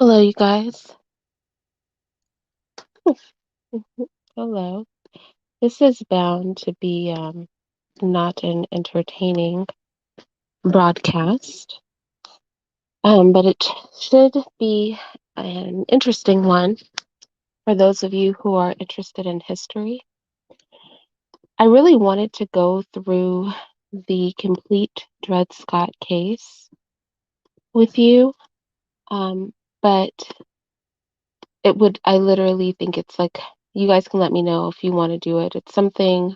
Hello, you guys. Hello. This is bound to be not an entertaining broadcast, but it should be an interesting one for those of you who are interested in history. I really wanted to go through the complete Dred Scott case with you, but I literally think it's like, you guys can let me know if you want to do it. It's something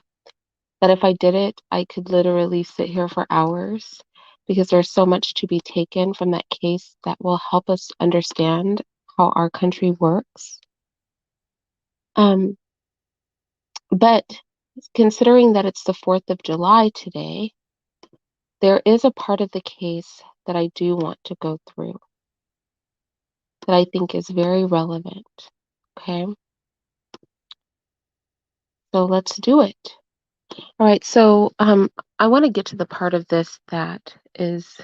that if I did it, I could literally sit here for hours because there's so much to be taken from that case that will help us understand how our country works. Um, but considering that it's the 4th of July today, there is a part of the case that I do want to go through that I think is very relevant. Okay, so let's do it. All right, so I want to get to the part of this that is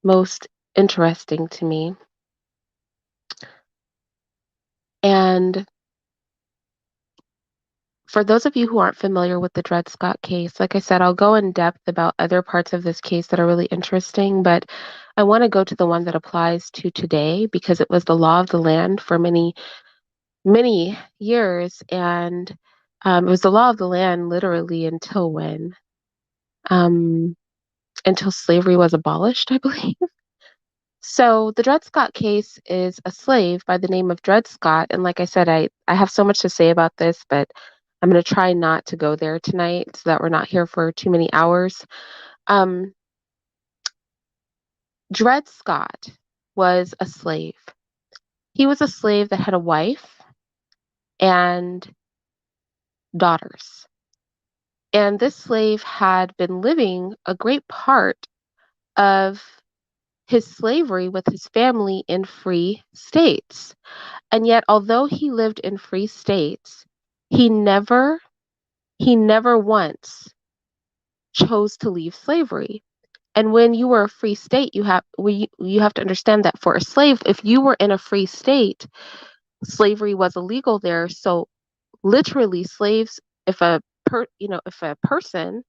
most interesting to me. And for those of you who aren't familiar with the Dred Scott case, like I said, I'll go in depth about other parts of this case that are really interesting, but I want to go to the one that applies to today because it was the law of the land for many, many years. And it was the law of the land literally until when? Um, until slavery was abolished, I believe. So the Dred Scott case is a slave by the name of Dred Scott. And like I said, I have so much to say about this, but I'm going to try not to go there tonight so that we're not here for too many hours. Um, Dred Scott was a slave. He was a slave that had a wife and daughters. And this slave had been living a great part of his slavery with his family in free states. And yet, although he lived in free states, he never, he never once chose to leave slavery. And when you were a free state, you have to understand that for a slave, if you were in a free state, slavery was illegal there. So literally, slaves, if a person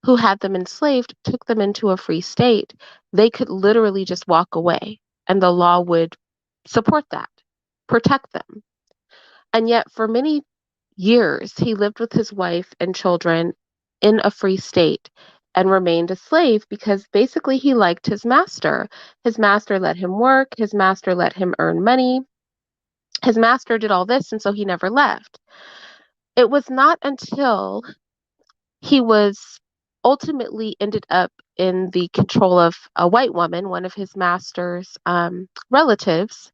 who had them enslaved took them into a free state, they could literally just walk away, and the law would support that, protect them. And yet, for many years, he lived with his wife and children in a free state and remained a slave because basically he liked his master. His master let him work, his master let him earn money, his master did all this, and so he never left. It was not until he was ultimately ended up in the control of a white woman, one of his master's relatives,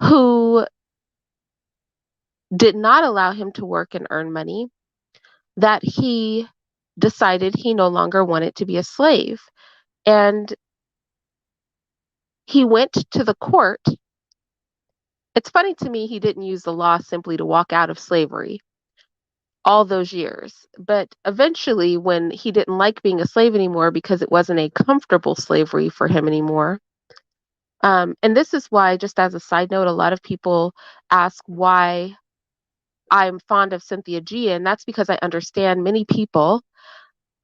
who did not allow him to work and earn money, that he decided he no longer wanted to be a slave. And he went to the court. It's funny to me he didn't use the law simply to walk out of slavery all those years. But eventually, when he didn't like being a slave anymore because it wasn't a comfortable slavery for him anymore. And this is why, just as a side note, a lot of people ask why I'm fond of Cynthia G. And that's because I understand many people,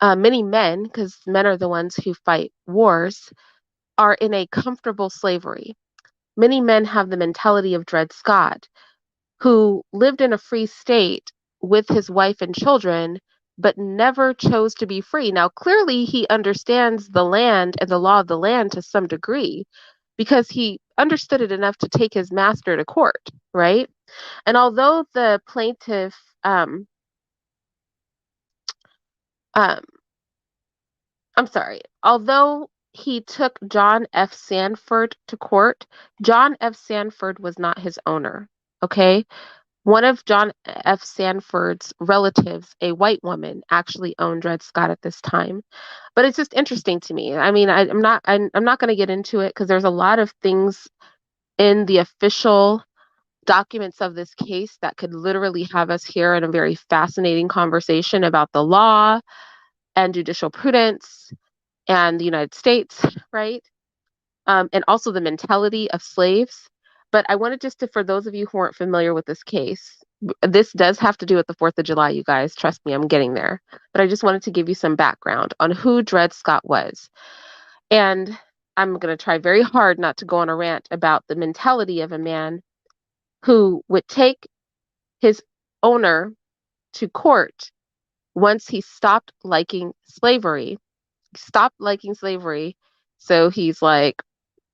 many men, because men are the ones who fight wars, are in a comfortable slavery. Many men have the mentality of Dred Scott, who lived in a free state with his wife and children, but never chose to be free. Now, clearly, he understands the land and the law of the land to some degree because he understood it enough to take his master to court, right? And although the plaintiff, um, I'm sorry, although he took John F. Sanford to court, John F. Sanford was not his owner, okay? One of John F. Sanford's relatives, a white woman, actually owned Dred Scott at this time. But it's just interesting to me. I mean, I'm not going to get into it because there's a lot of things in the official documents of this case that could literally have us here in a very fascinating conversation about the law and judicial prudence and the United States, right? And also the mentality of slaves. But I wanted just to, for those of you who aren't familiar with this case, this does have to do with the 4th of July, you guys. Trust me, I'm getting there. But I just wanted to give you some background on who Dred Scott was. And I'm going to try very hard not to go on a rant about the mentality of a man who would take his owner to court once he stopped liking slavery. Stopped liking slavery. So he's like,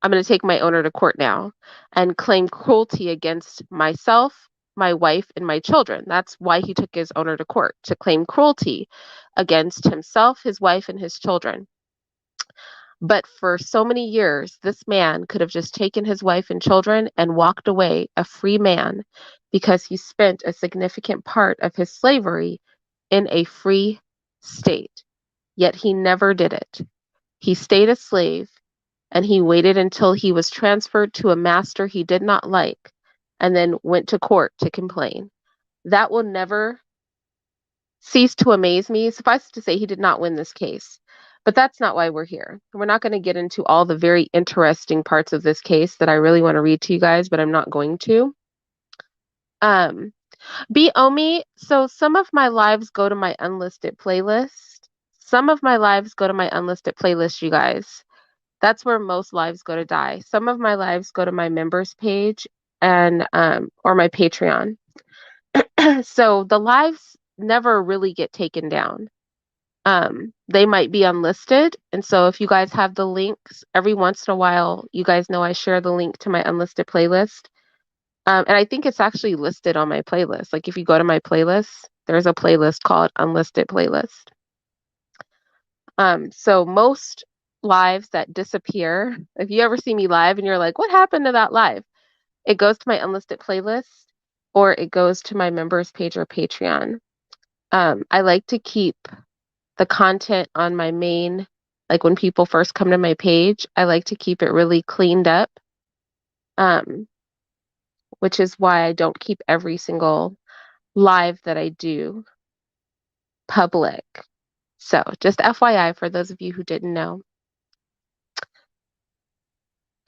I'm going to take my owner to court now and claim cruelty against myself, my wife, and my children. That's why he took his owner to court, to claim cruelty against himself, his wife, and his children. But for so many years, this man could have just taken his wife and children and walked away a free man because he spent a significant part of his slavery in a free state. Yet he never did it. He stayed a slave and he waited until he was transferred to a master he did not like and then went to court to complain. That will never cease to amaze me. Suffice to say, he did not win this case. But that's not why we're here. We're not going to get into all the very interesting parts of this case that I really want to read to you guys, but I'm not going to. Be Omi, so some of my lives go to my unlisted playlist. Some of my lives go to my unlisted playlist, you guys. That's where most lives go to die. Some of my lives go to my members page and or my Patreon. So the lives never really get taken down. They might be unlisted, and so if you guys have the links, every once in a while, you guys know I share the link to my unlisted playlist. And I think it's actually listed on my playlist. Like if you go to my playlist, there's a playlist called Unlisted Playlist. So most lives that disappear, if you ever see me live and you're like, what happened to that live? It goes to my unlisted playlist or it goes to my members page or Patreon. I like to keep the content on my main, like when people first come to my page, I like to keep it really cleaned up, which is why I don't keep every single live that I do public. So just FYI for those of you who didn't know.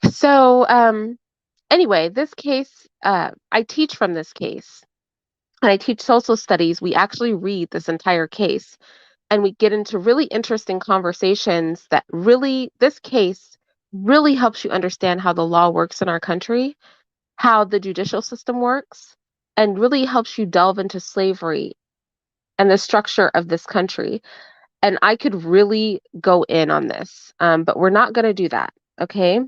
So anyway, this case, I teach from this case. And I teach social studies. We actually read this entire case and we get into really interesting conversations that really, this case really helps you understand how the law works in our country, how the judicial system works, and really helps you delve into slavery and the structure of this country. And I could really go in on this, but we're not going to do that, okay?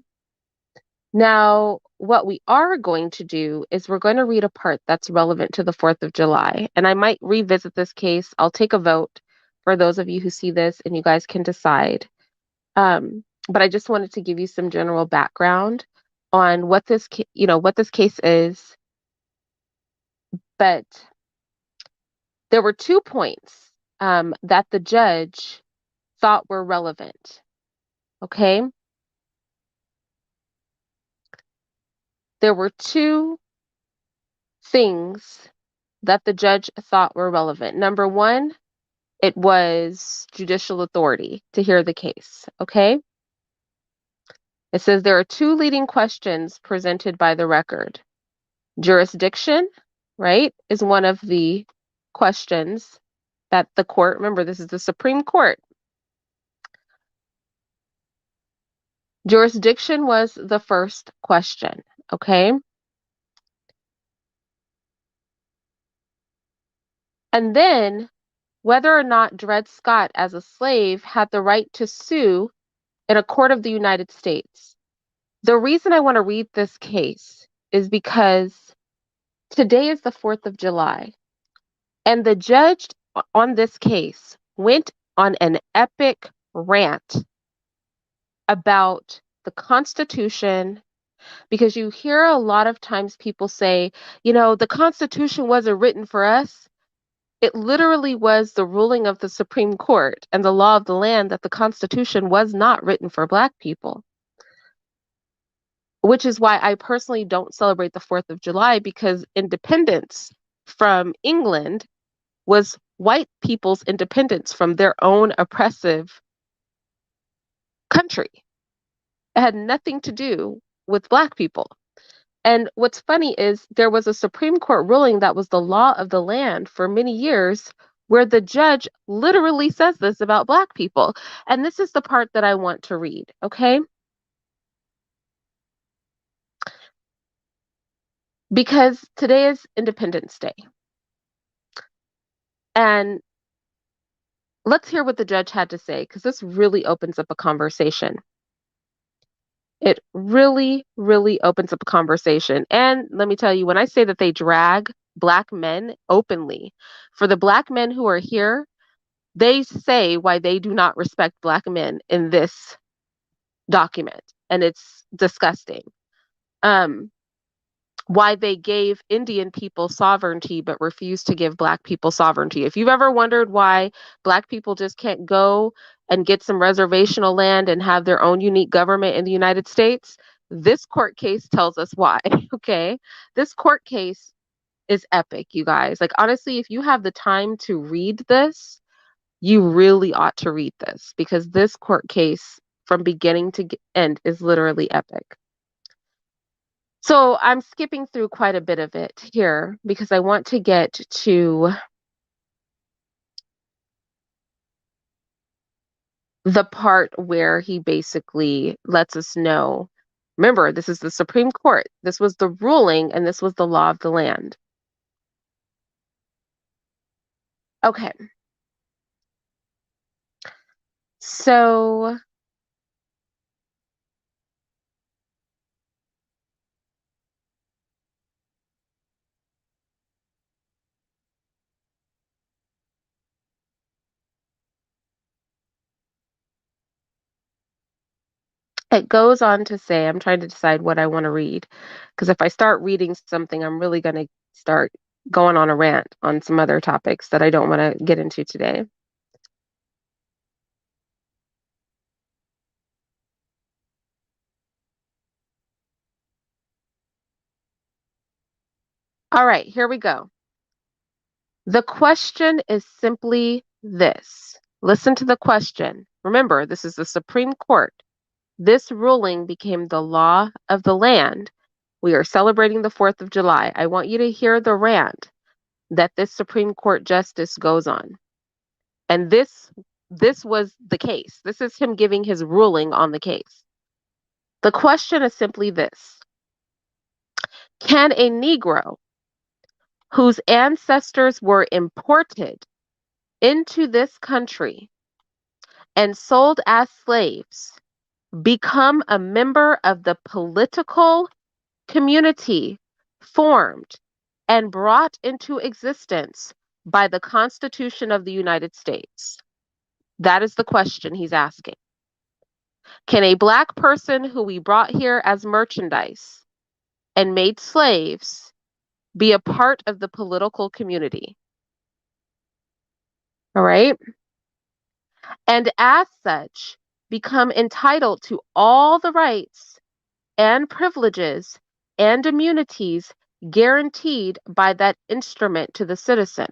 Now, what we are going to do is we're going to read a part that's relevant to the 4th of July. And I might revisit this case. I'll take a vote for those of you who see this and you guys can decide. But I just wanted to give you some general background on what this, what this case is. But there were 2 points that the judge thought were relevant. Okay? There were 2 things that the judge thought were relevant. Number 1, it was judicial authority to hear the case. Okay? It says there are 2 leading questions presented by the record. Jurisdiction, right, is one of the questions that the court, remember, this is the Supreme Court. Jurisdiction was the first question, okay? And then whether or not Dred Scott as a slave had the right to sue in a court of the United States. The reason I want to read this case is because today is the 4th of July, and the judge on this case went on an epic rant about the Constitution, because you hear a lot of times people say, the Constitution wasn't written for us. It literally was the ruling of the Supreme Court and the law of the land that the Constitution was not written for Black people. Which is why I personally don't celebrate the 4th of July, because independence from England was white people's independence from their own oppressive country. It had nothing to do with Black people. And what's funny is there was a Supreme Court ruling that was the law of the land for many years where the judge literally says this about Black people. And this is the part that I want to read, okay? Because today is Independence Day. And let's hear what the judge had to say, because this really opens up a conversation. It really, really opens up a conversation. And let me tell you, when I say that they drag Black men openly, for the Black men who are here, they say why they do not respect Black men in this document. And it's disgusting. Um, why they gave Indian people sovereignty but refused to give Black people sovereignty. If you've ever wondered why Black people just can't go and get some reservational land and have their own unique government in the United States, this court case tells us why. Okay. This court case is epic, you guys. Like, honestly, if you have the time to read this, you really ought to read this because this court case from beginning to end is literally epic. So I'm skipping through quite a bit of it here because I want to get to the part where he basically lets us know. Remember, this is the Supreme Court. This was the ruling and this was the law of the land. Okay. So it goes on to say, I'm trying to decide what I want to read because if I start reading something, I'm really going to start going on a rant on some other topics that I don't want to get into today. All right, here we go. The question is simply this. Listen to the question. Remember, this is the Supreme Court. This ruling became the law of the land. We are celebrating the 4th of July. I want you to hear the rant that this Supreme Court justice goes on. And this was the case. This is him giving his ruling on the case. The question is simply this. Can a Negro whose ancestors were imported into this country and sold as slaves become a member of the political community formed and brought into existence by the Constitution of the United States? That is the question he's asking. Can a Black person who we brought here as merchandise and made slaves be a part of the political community? All right. And as such, become entitled to all the rights and privileges and immunities guaranteed by that instrument to the citizen.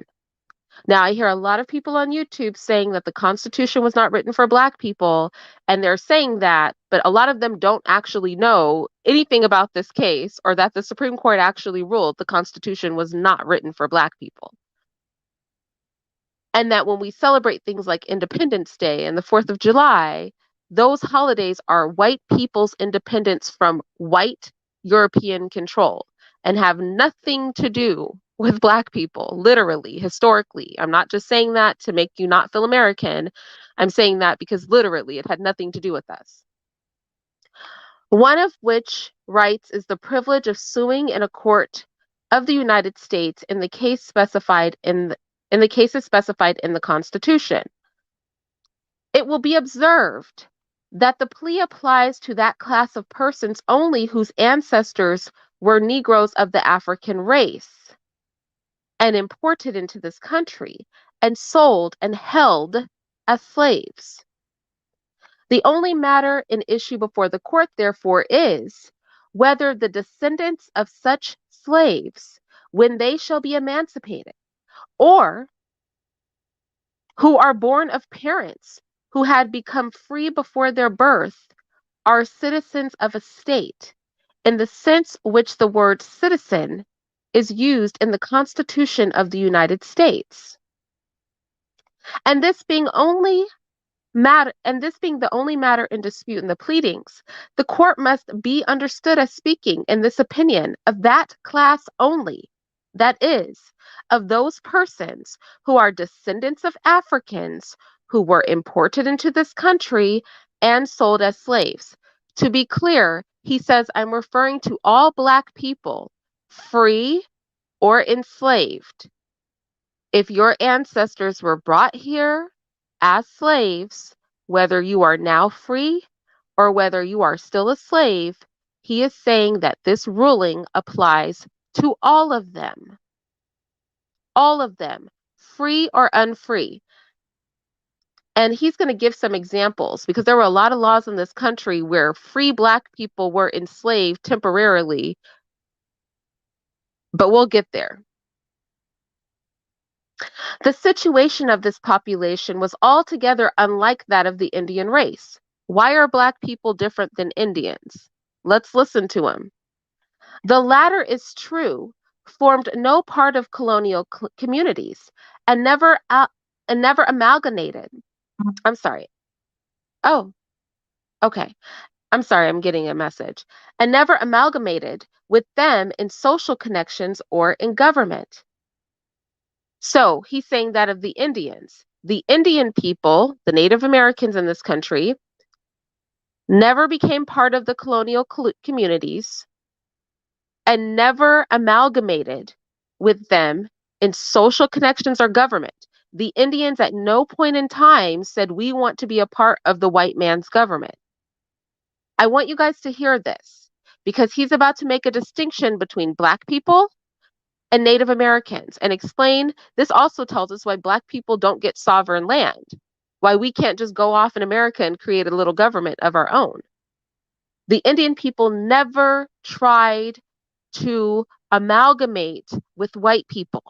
Now, I hear a lot of people on YouTube saying that the Constitution was not written for Black people, and they're saying that, but a lot of them don't actually know anything about this case or that the Supreme Court actually ruled the Constitution was not written for Black people. And that when we celebrate things like Independence Day and the 4th of July, those holidays are white people's independence from white European control and have nothing to do with Black people, literally, historically. I'm not just saying that to make you not feel American. I'm saying that because literally it had nothing to do with us. One of which rights is the privilege of suing in a court of the United States in the case specified in the cases specified in the Constitution. It will be observed that the plea applies to that class of persons only whose ancestors were Negroes of the African race and imported into this country and sold and held as slaves. The only matter in issue before the court, therefore, is whether the descendants of such slaves, when they shall be emancipated, or who are born of parents who had become free before their birth, are citizens of a state in the sense which the word citizen is used in the Constitution of the United States. And this being the only matter in dispute in the pleadings, the court must be understood as speaking in this opinion of that class only, that is, of those persons who are descendants of Africans who were imported into this country and sold as slaves. To be clear, he says, I'm referring to all Black people, free or enslaved. If your ancestors were brought here as slaves, whether you are now free or whether you are still a slave, he is saying that this ruling applies to all of them, free or unfree. And he's going to give some examples because there were a lot of laws in this country where free Black people were enslaved temporarily, but we'll get there. The situation of this population was altogether unlike that of the Indian race. Why are Black people different than Indians? Let's listen to him. The latter is true, formed no part of colonial communities, and never amalgamated. I'm sorry. Oh, okay. I'm sorry, I'm getting a message. And never amalgamated with them in social connections or in government. So he's saying that of the Indians. The Indian people, the Native Americans in this country, never became part of the colonial communities and never amalgamated with them in social connections or government. The Indians at no point in time said, we want to be a part of the white man's government. I want you guys to hear this because he's about to make a distinction between Black people and Native Americans and explain this also tells us why Black people don't get sovereign land, why we can't just go off in America and create a little government of our own. The Indian people never tried to amalgamate with white people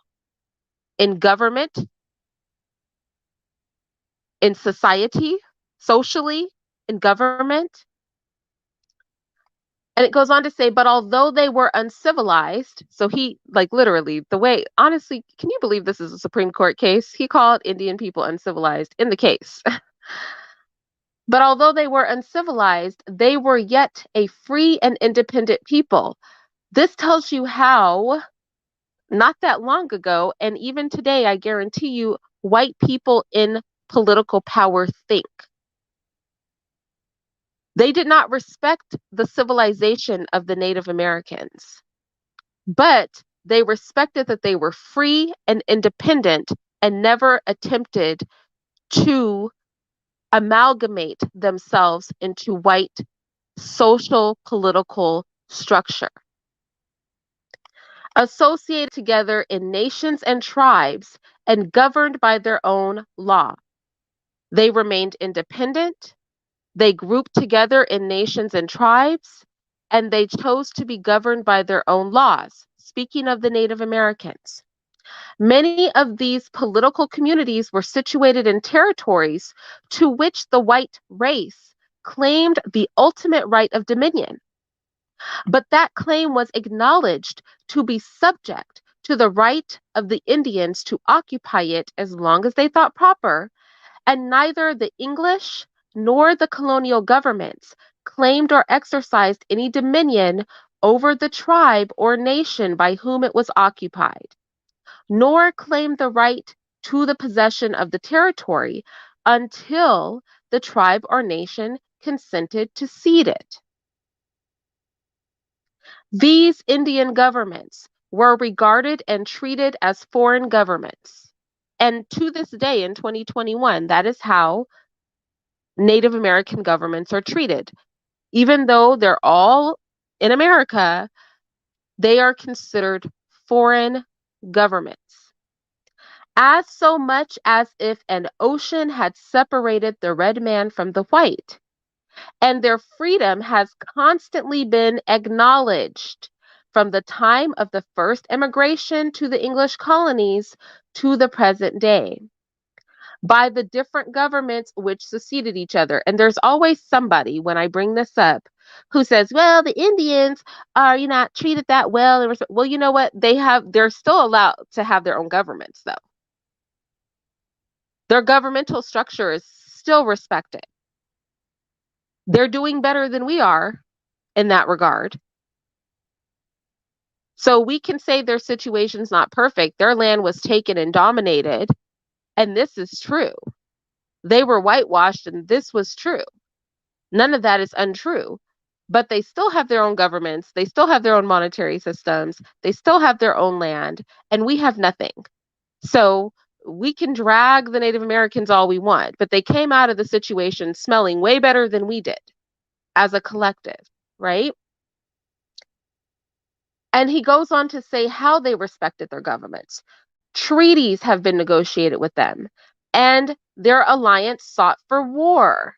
in government, in society, socially, in government. And it goes on to say, but although they were uncivilized, so he, like literally, the way, honestly, can you believe this is a Supreme Court case? He called Indian people uncivilized in the case. But although they were uncivilized, they were yet a free and independent people. This tells you how, not that long ago, and even today, I guarantee you, white people in political power think. They did not respect the civilization of the Native Americans, but they respected that they were free and independent and never attempted to amalgamate themselves into white social political structure. Associated together in nations and tribes and governed by their own law. They remained independent. They grouped together in nations and tribes, and they chose to be governed by their own laws. Speaking of the Native Americans, many of these political communities were situated in territories to which the white race claimed the ultimate right of dominion. But that claim was acknowledged to be subject to the right of the Indians to occupy it as long as they thought proper, and neither the English nor the colonial governments claimed or exercised any dominion over the tribe or nation by whom it was occupied, nor claimed the right to the possession of the territory until the tribe or nation consented to cede it. These Indian governments were regarded and treated as foreign governments. And to this day in 2021, that is how Native American governments are treated. Even though they're all in America, they are considered foreign governments. As so much as if an ocean had separated the red man from the white, and their freedom has constantly been acknowledged from the time of the first immigration to the English colonies to the present day by the different governments which succeeded each other. And there's always somebody, when I bring this up, who says, well, the Indians are, not treated that well. Well, you know what? They're still allowed to have their own governments, though. Their governmental structure is still respected. They're doing better than we are in that regard. So we can say their situation's not perfect. Their land was taken and dominated, and this is true. They were whitewashed, and this was true. None of that is untrue. But they still have their own governments. They still have their own monetary systems. They still have their own land, and we have nothing. So we can drag the Native Americans all we want, but they came out of the situation smelling way better than we did as a collective, right? And he goes on to say how they respected their governments. Treaties have been negotiated with them, and their alliance sought for war.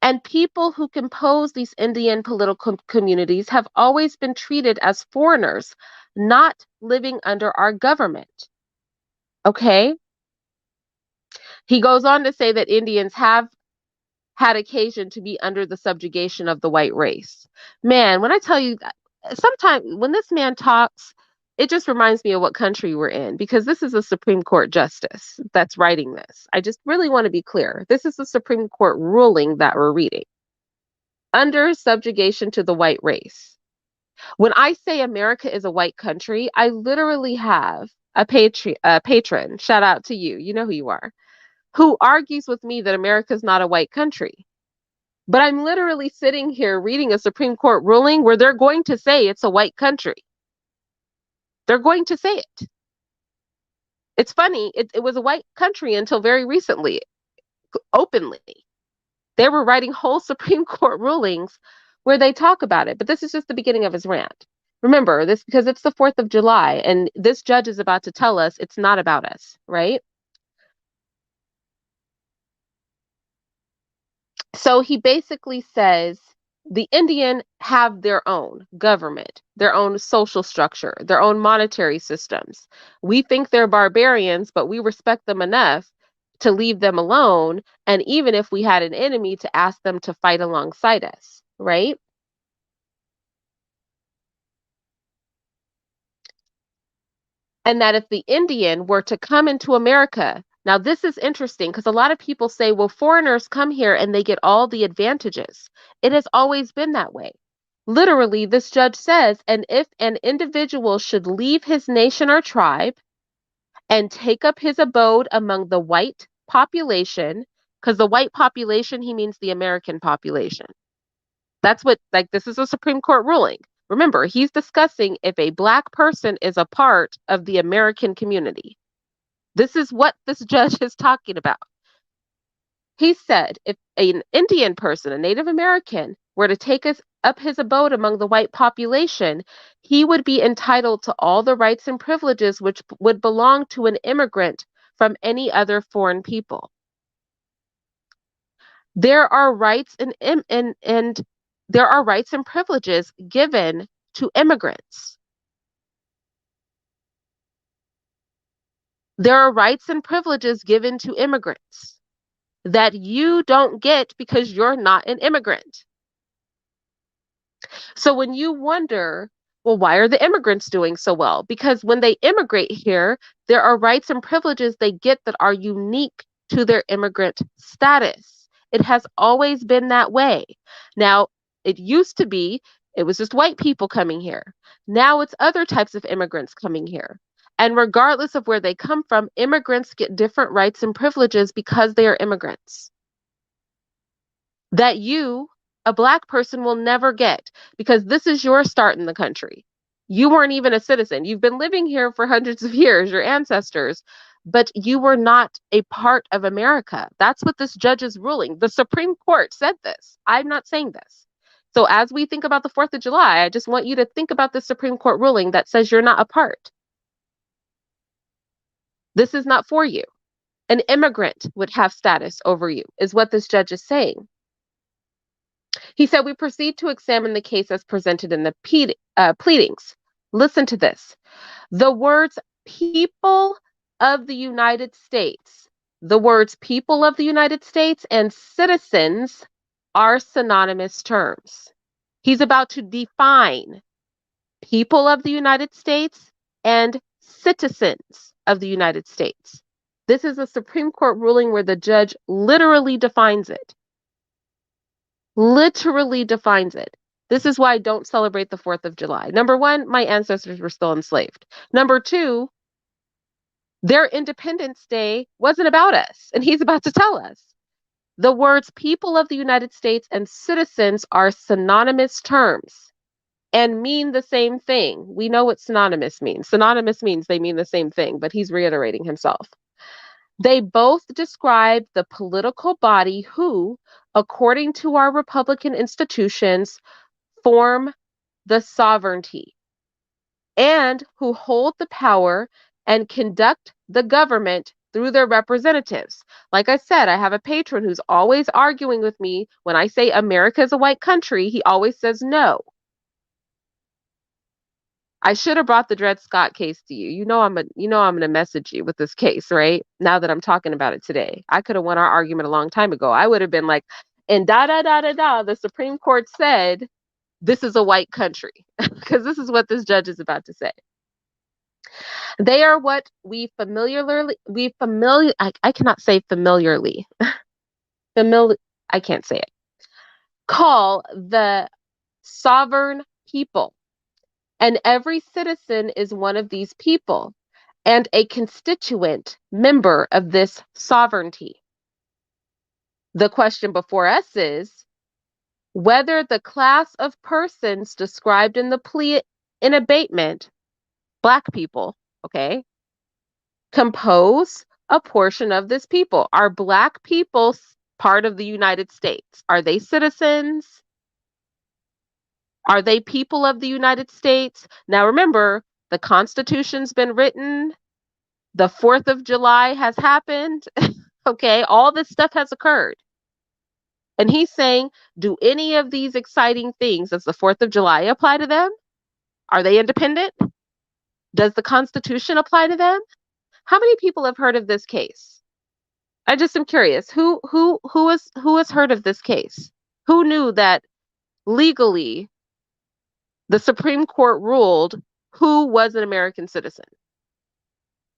And people who compose these Indian political communities have always been treated as foreigners, not living under our government. Okay? He goes on to say that Indians have had occasion to be under the subjugation of the white race. Man, when I tell you that, sometimes when this man talks, it just reminds me of what country we're in, because this is a Supreme Court justice that's writing this. I just really want to be clear. This is the Supreme Court ruling that we're reading. Under subjugation to the white race. When I say America is a white country, I literally have a patron, shout out to you, you know who you are, who argues with me that America is not a white country. But I'm literally sitting here reading a Supreme Court ruling where they're going to say it's a white country. They're going to say it. It's funny, it was a white country until very recently, openly. They were writing whole Supreme Court rulings where they talk about it, but this is just the beginning of his rant. Remember this, because it's the 4th of July, and this judge is about to tell us it's not about us, right? So he basically says the Indian have their own government, their own social structure, their own monetary systems. We think they're barbarians, but we respect them enough to leave them alone. And even if we had an enemy, to ask them to fight alongside us, right? And that if the Indian were to come into America, now this is interesting because a lot of people say, well, foreigners come here and they get all the advantages. It has always been that way. Literally, this judge says, and if an individual should leave his nation or tribe and take up his abode among the white population, because the white population, he means the American population. That's what, like, this is a Supreme Court ruling. Remember, he's discussing if a Black person is a part of the American community. This is what this judge is talking about. He said if an Indian person, a Native American, were to take up his abode among the white population, he would be entitled to all the rights and privileges which would belong to an immigrant from any other foreign people. There are rights and there are rights and privileges given to immigrants. There are rights and privileges given to immigrants that you don't get because you're not an immigrant. So when you wonder, well, why are the immigrants doing so well? Because when they immigrate here, there are rights and privileges they get that are unique to their immigrant status. It has always been that way. Now, it used to be, it was just white people coming here. Now it's other types of immigrants coming here. And regardless of where they come from, immigrants get different rights and privileges because they are immigrants that you, a Black person, will never get, because this is your start in the country. You weren't even a citizen. You've been living here for hundreds of years, your ancestors, but you were not a part of America. That's what this judge is ruling. The Supreme Court said this. I'm not saying this. So as we think about the 4th of July, I just want you to think about the Supreme Court ruling that says you're not a part. This is not for you. An immigrant would have status over you, is what this judge is saying. He said, we proceed to examine the case as presented in the pleadings. Listen to this. The words people of the United States, the words people of the United States and citizens are synonymous terms. He's about to define people of the United States and citizens of the United States. This is a Supreme Court ruling where the judge literally defines it. Literally defines it. This is why I don't celebrate the 4th of July. Number one, my ancestors were still enslaved. Number two, their Independence Day wasn't about us, and he's about to tell us. The words people of the United States and citizens are synonymous terms and mean the same thing. We know what synonymous means. Synonymous means they mean the same thing, but he's reiterating himself. They both describe the political body who, according to our Republican institutions, form the sovereignty and who hold the power and conduct the government through their representatives. Like I said, I have a patron who's always arguing with me when I say America is a white country. He always says no. I should have brought the Dred Scott case to you. I'm going to message you with this case, right? Now that I'm talking about it today. I could have won our argument a long time ago. I would have been like, and da da da da da, the Supreme Court said this is a white country, because this is what this judge is about to say. They are what I cannot say familiarly. I can't say it. Call the sovereign people. And every citizen is one of these people and a constituent member of this sovereignty. The question before us is whether the class of persons described in the plea in abatement, Black people, okay, compose a portion of this people. Are Black people part of the United States? Are they citizens? Are they people of the United States? Now remember, the Constitution's been written. The 4th of July has happened. Okay, all this stuff has occurred. And he's saying, do any of these exciting things, does the 4th of July apply to them? Are they independent? Does the Constitution apply to them? How many people have heard of this case? I just am curious. Who has heard of this case? Who knew that legally the Supreme Court ruled who was an American citizen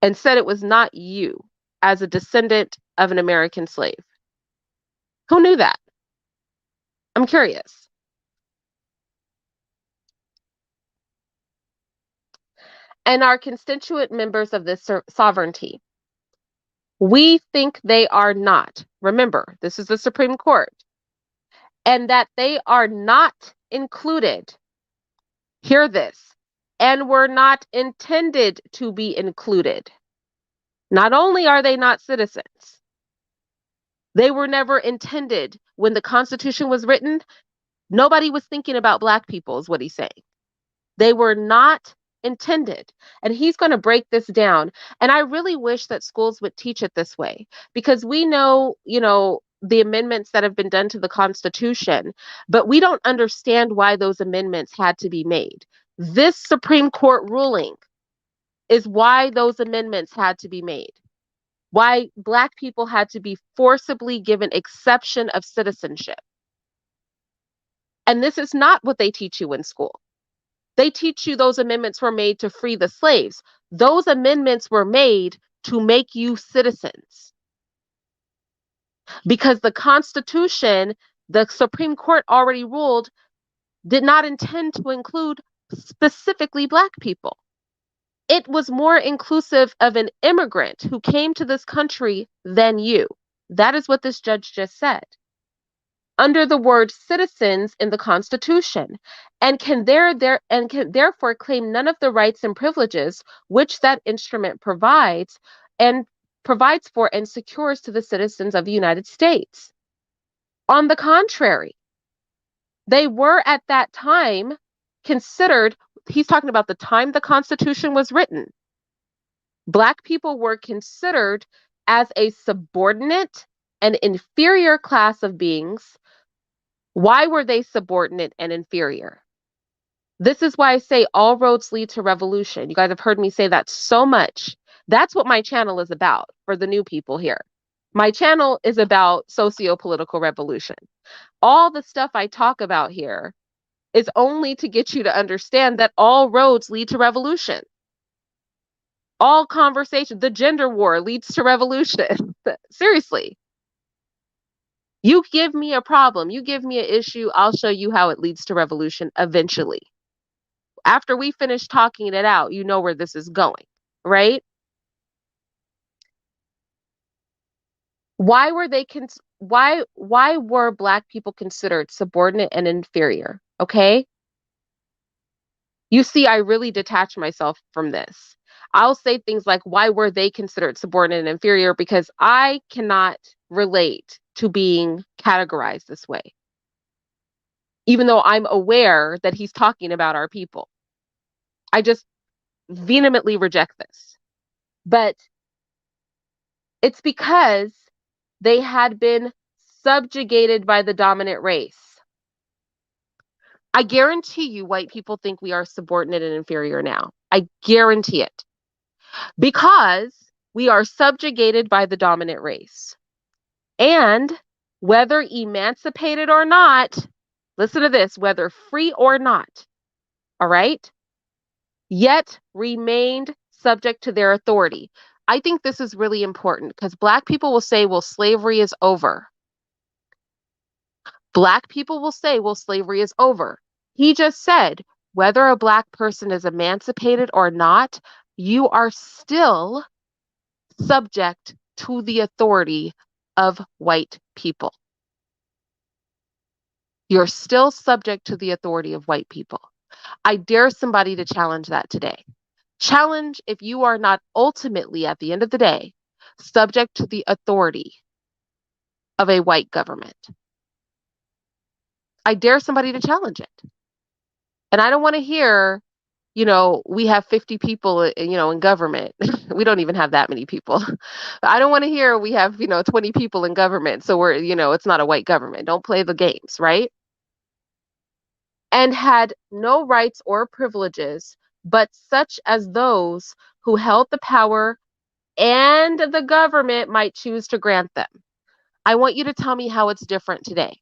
and said it was not you as a descendant of an American slave? Who knew that? I'm curious. And our constituent members of this sovereignty, we think they are not. Remember, this is the Supreme Court. And that they are not included. Hear this. And were not intended to be included. Not only are they not citizens, they were never intended. When the Constitution was written, nobody was thinking about Black people, is what he's saying. They were not intended. And he's going to break this down. And I really wish that schools would teach it this way, because we know, the amendments that have been done to the Constitution, but we don't understand why those amendments had to be made. This Supreme Court ruling is why those amendments had to be made. Why Black people had to be forcibly given exception of citizenship. And this is not what they teach you in school. They teach you those amendments were made to free the slaves. Those amendments were made to make you citizens. Because the Constitution, the Supreme Court already ruled, did not intend to include specifically Black people. It was more inclusive of an immigrant who came to this country than you. That is what this judge just said. Under the word citizens in the Constitution, and can therefore claim none of the rights and privileges which that instrument provides for and secures to the citizens of the United States. On the contrary, they were at that time considered, he's talking about the time the Constitution was written, Black people were considered as a subordinate and inferior class of beings. Why were they subordinate and inferior? This is why I say all roads lead to revolution. You guys have heard me say that so much. That's what my channel is about for the new people here. My channel is about socio-political revolution. All the stuff I talk about here is only to get you to understand that all roads lead to revolution. All conversation, the gender war leads to revolution. Seriously. You give me a problem, you give me an issue, I'll show you how it leads to revolution eventually. After we finish talking it out, you know where this is going, right? Why were they why were Black people considered subordinate and inferior? Okay? You see, I really detach myself from this. I'll say things like, why were they considered subordinate and inferior? Because I cannot relate to being categorized this way, even though I'm aware that he's talking about our people. I just vehemently reject this. But it's because they had been subjugated by the dominant race. I guarantee you, white people think we are subordinate and inferior now. I guarantee it. Because we are subjugated by the dominant race. And whether emancipated or not, listen to this, whether free or not, all right, yet remained subject to their authority. I think this is really important because Black people will say, well, slavery is over. Black people will say, well, slavery is over. He just said, whether a Black person is emancipated or not, you are still subject to the authority of white people. You're still subject to the authority of white people. I dare somebody to challenge that today. Challenge if you are not ultimately, at the end of the day, subject to the authority of a white government. I dare somebody to challenge it. And I don't want to hear, we have 50 people, in government. We don't even have that many people. I don't want to hear we have, 20 people in government. So we're, it's not a white government. Don't play the games, right? And had no rights or privileges, but such as those who held the power and the government might choose to grant them. I want you to tell me how it's different today.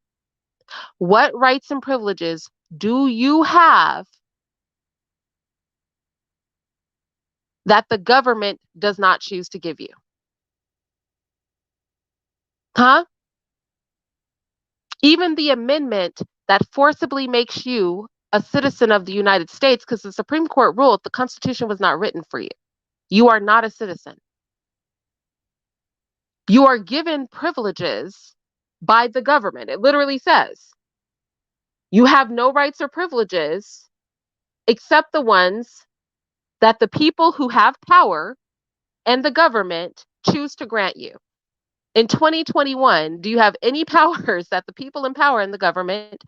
What rights and privileges do you have that the government does not choose to give you? Huh? Even the amendment that forcibly makes you a citizen of the United States, because the Supreme Court ruled the Constitution was not written for you. You are not a citizen. You are given privileges by the government. It literally says you have no rights or privileges except the ones that the people who have power and the government choose to grant you. In 2021, do you have any powers that the people in power and the government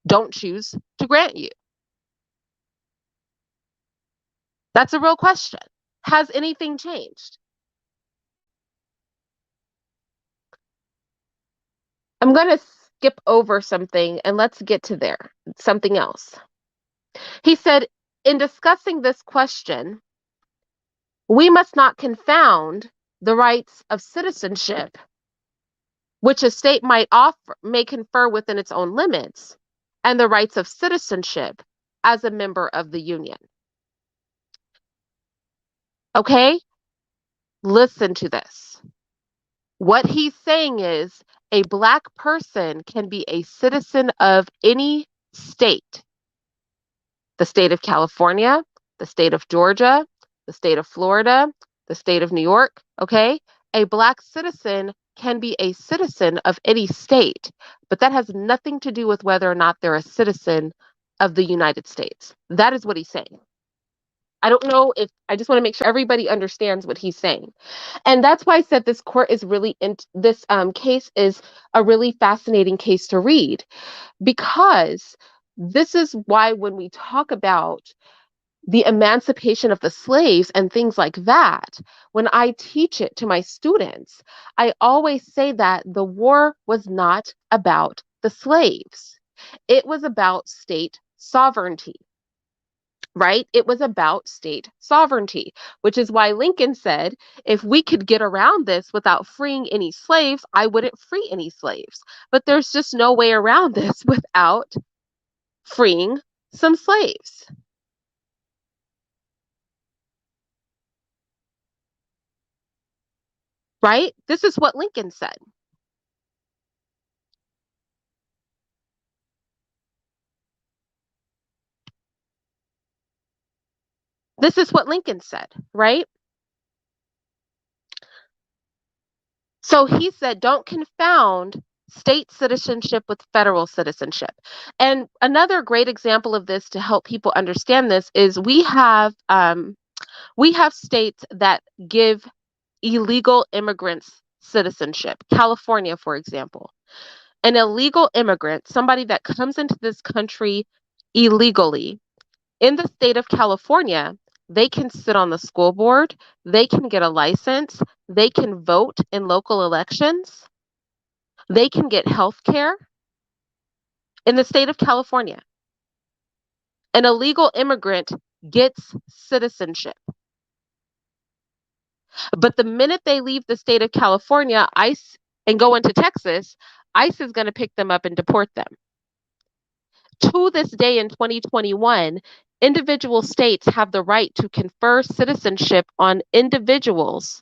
don't choose to grant you? That's a real question. Has anything changed? I'm going to skip over something and let's get to there. Something else. He said, in discussing this question, we must not confound the rights of citizenship, which a state may confer within its own limits, and the rights of citizenship as a member of the Union. Okay? Listen to this. What he's saying is a Black person can be a citizen of any state. The state of California, the state of Georgia, the state of Florida, the state of New York, okay? A Black citizen can be a citizen of any state, but that has nothing to do with whether or not they're a citizen of the United States. That is what he's saying. I don't know if I just want to make sure everybody understands what he's saying. And that's why I said this court is really, this case is a really fascinating case to read, because this is why when we talk about the emancipation of the slaves and things like that, when I teach it to my students, I always say that the war was not about the slaves. It was about state sovereignty. right? It was about state sovereignty, which is why Lincoln said, if we could get around this without freeing any slaves, I wouldn't free any slaves. But there's just no way around this without freeing some slaves, right? This is what Lincoln said. This is what Lincoln said, right? So he said, don't confound state citizenship with federal citizenship. And another great example of this to help people understand this is we have states that give illegal immigrants citizenship. California, for example, an illegal immigrant, somebody that comes into this country illegally, in the state of California, they can sit on the school board, they can get a license, they can vote in local elections, they can get health care in the state of California. An illegal immigrant gets citizenship. But the minute they leave the state of California, ICE, and go into Texas, ICE is going to pick them up and deport them. To this day in 2021, individual states have the right to confer citizenship on individuals,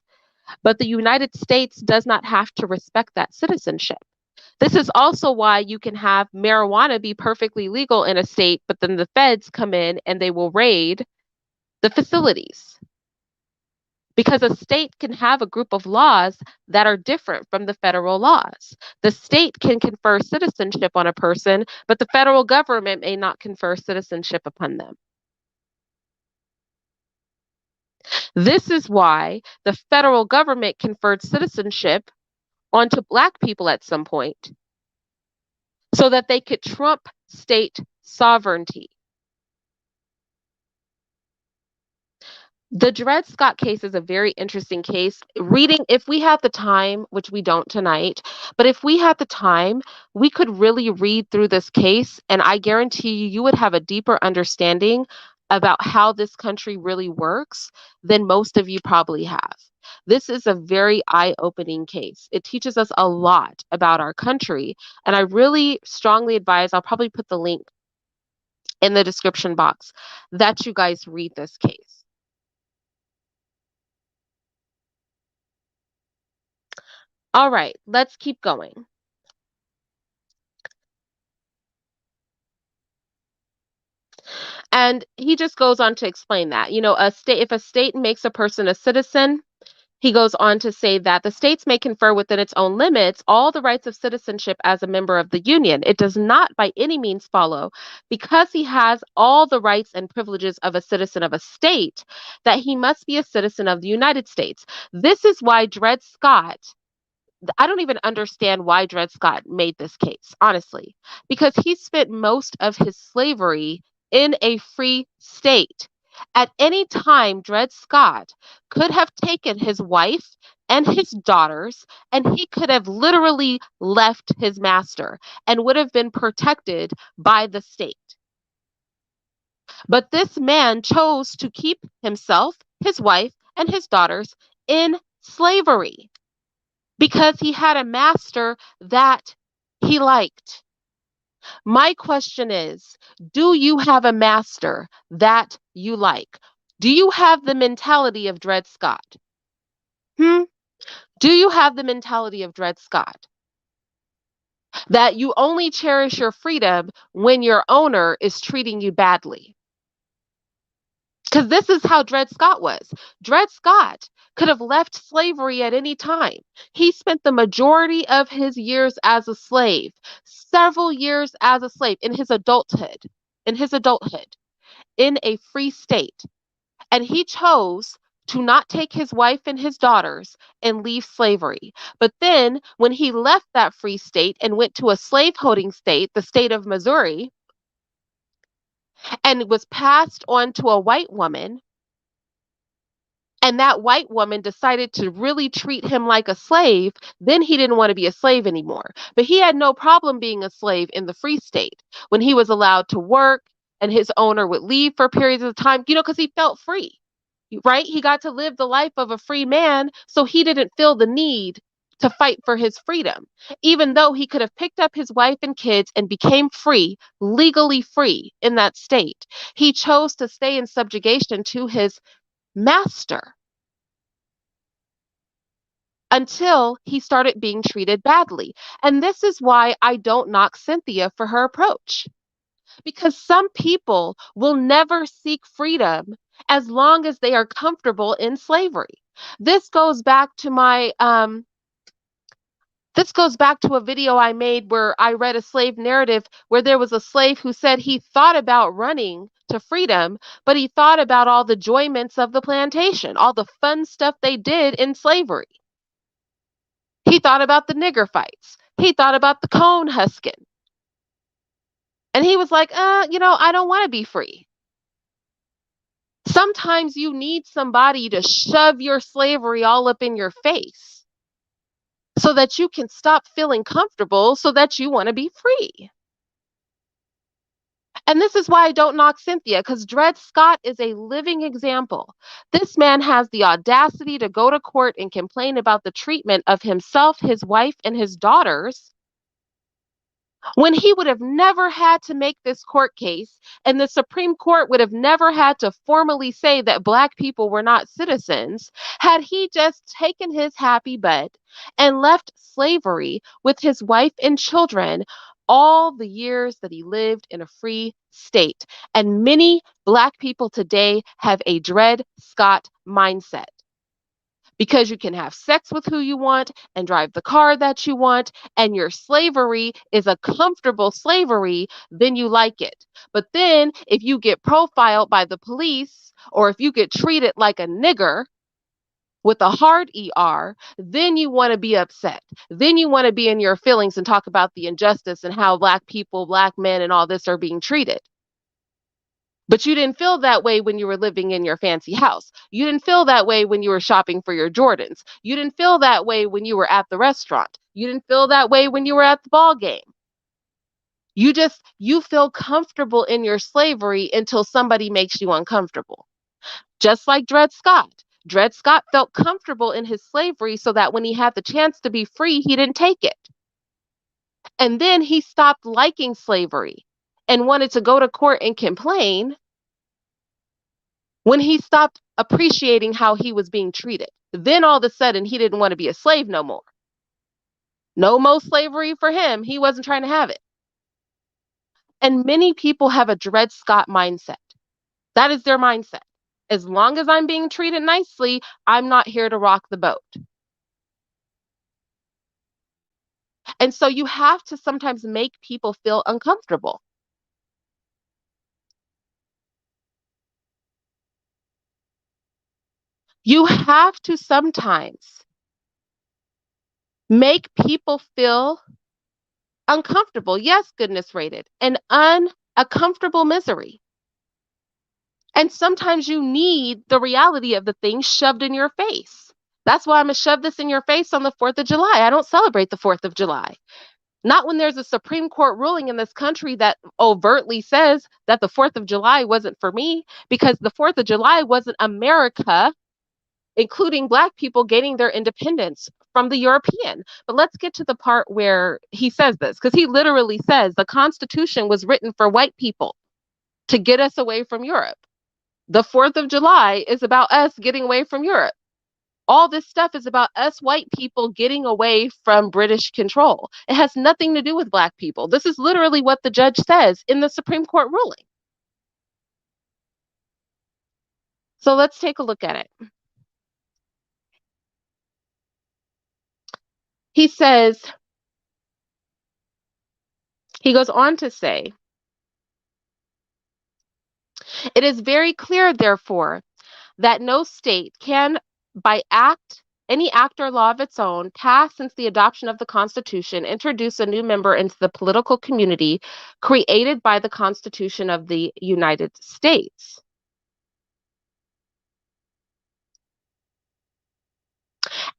but the United States does not have to respect that citizenship. This is also why you can have marijuana be perfectly legal in a state, but then the feds come in and they will raid the facilities. Because a state can have a group of laws that are different from the federal laws. The state can confer citizenship on a person, but the federal government may not confer citizenship upon them. This is why the federal government conferred citizenship onto Black people at some point, so that they could trump state sovereignty. The Dred Scott case is a very interesting case. Reading, if we had the time, which we don't tonight, but if we had the time, we could really read through this case, and I guarantee you, you would have a deeper understanding about how this country really works than most of you probably have. This is a very eye-opening case. It teaches us a lot about our country, and I really strongly advise, I'll probably put the link in the description box, that you guys read this case. All right, let's keep going. And he just goes on to explain that, if a state makes a person a citizen, he goes on to say that the states may confer within its own limits all the rights of citizenship as a member of the union. It does not by any means follow, because he has all the rights and privileges of a citizen of a state, that he must be a citizen of the United States. This is why Dred Scott, I don't even understand why Dred Scott made this case, honestly, because he spent most of his slavery in a free state. At any time, Dred Scott could have taken his wife and his daughters, and he could have literally left his master and would have been protected by the state. But this man chose to keep himself, his wife, and his daughters in slavery, because he had a master that he liked. My question is, do you have a master that you like? Do you have the mentality of Dred Scott? Do you have the mentality of Dred Scott? That you only cherish your freedom when your owner is treating you badly? Because this is how Dred Scott was. Dred Scott could have left slavery at any time. He spent the majority of his years as a slave, several years as a slave in his adulthood, in a free state. And he chose to not take his wife and his daughters and leave slavery. But then when he left that free state and went to a slaveholding state, the state of Missouri, and it was passed on to a white woman, and that white woman decided to really treat him like a slave, then he didn't want to be a slave anymore. But he had no problem being a slave in the free state when he was allowed to work, and his owner would leave for periods of time, because he felt free, right? He got to live the life of a free man, so he didn't feel the need to fight for his freedom, even though he could have picked up his wife and kids and became free, legally free in that state. He chose to stay in subjugation to his master until he started being treated badly. And this is why I don't knock Cynthia for her approach. Because some people will never seek freedom as long as they are comfortable in slavery. This goes back to a video I made where I read a slave narrative where there was a slave who said he thought about running to freedom, but he thought about all the enjoyments of the plantation, all the fun stuff they did in slavery. He thought about the nigger fights. He thought about the cone husking. And he was like, I don't want to be free. Sometimes you need somebody to shove your slavery all up in your face so that you can stop feeling comfortable so that you want to be free. And this is why I don't knock Cynthia, because Dred Scott is a living example. This man has the audacity to go to court and complain about the treatment of himself, his wife, and his daughters when he would have never had to make this court case, and the Supreme Court would have never had to formally say that Black people were not citizens, had he just taken his happy butt and left slavery with his wife and children all the years that he lived in a free state. And many Black people today have a Dred Scott mindset. Because you can have sex with who you want and drive the car that you want, and your slavery is a comfortable slavery, then you like it. But then if you get profiled by the police, or if you get treated like a nigger with a hard ER, then you want to be upset. Then you want to be in your feelings and talk about the injustice and how Black people, Black men, and all this are being treated. But you didn't feel that way when you were living in your fancy house. You didn't feel that way when you were shopping for your Jordans. You didn't feel that way when you were at the restaurant. You didn't feel that way when you were at the ball game. You feel comfortable in your slavery until somebody makes you uncomfortable. Just like Dred Scott. Dred Scott felt comfortable in his slavery so that when he had the chance to be free, he didn't take it. And then he stopped liking slavery and wanted to go to court and complain when he stopped appreciating how he was being treated. Then all of a sudden, he didn't want to be a slave no more. No more slavery for him. He wasn't trying to have it. And many people have a Dred Scott mindset. That is their mindset. As long as I'm being treated nicely, I'm not here to rock the boat. And so you have to sometimes make people feel uncomfortable. You have to sometimes make people feel uncomfortable. Yes, goodness rated. And a comfortable misery. And sometimes you need the reality of the thing shoved in your face. That's why I'm going to shove this in your face on the 4th of July. I don't celebrate the 4th of July. Not when there's a Supreme Court ruling in this country that overtly says that the 4th of July wasn't for me, because the 4th of July wasn't America, including Black people, gaining their independence from the European. But let's get to the part where he says this, because he literally says the Constitution was written for white people to get us away from Europe. The 4th of July is about us getting away from Europe. All this stuff is about us white people getting away from British control. It has nothing to do with Black people. This is literally what the judge says in the Supreme Court ruling. So let's take a look at it. He goes on to say, it is very clear, therefore, that no state can, by any act or law of its own, passed since the adoption of the Constitution, introduce a new member into the political community created by the Constitution of the United States.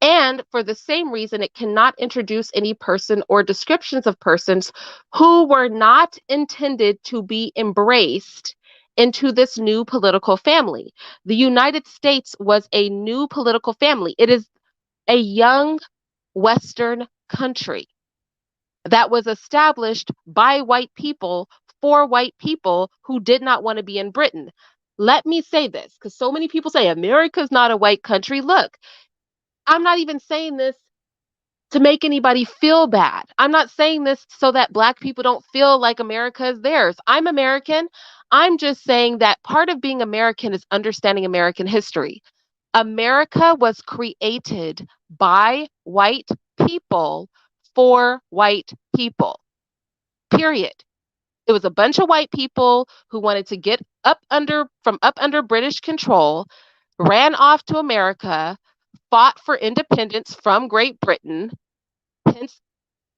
And for the same reason, it cannot introduce any person or descriptions of persons who were not intended to be embraced into this new political family. The United States was a new political family. It is a young Western country that was established by white people for white people who did not want to be in Britain. Let me say this, because so many people say America's not a white country. Look, I'm not even saying this to make anybody feel bad. I'm not saying this so that Black people don't feel like America is theirs. I'm American. I'm just saying that part of being American is understanding American history. America was created by white people for white people, period. It was a bunch of white people who wanted to get up under British control, ran off to America, fought for independence from Great Britain, hence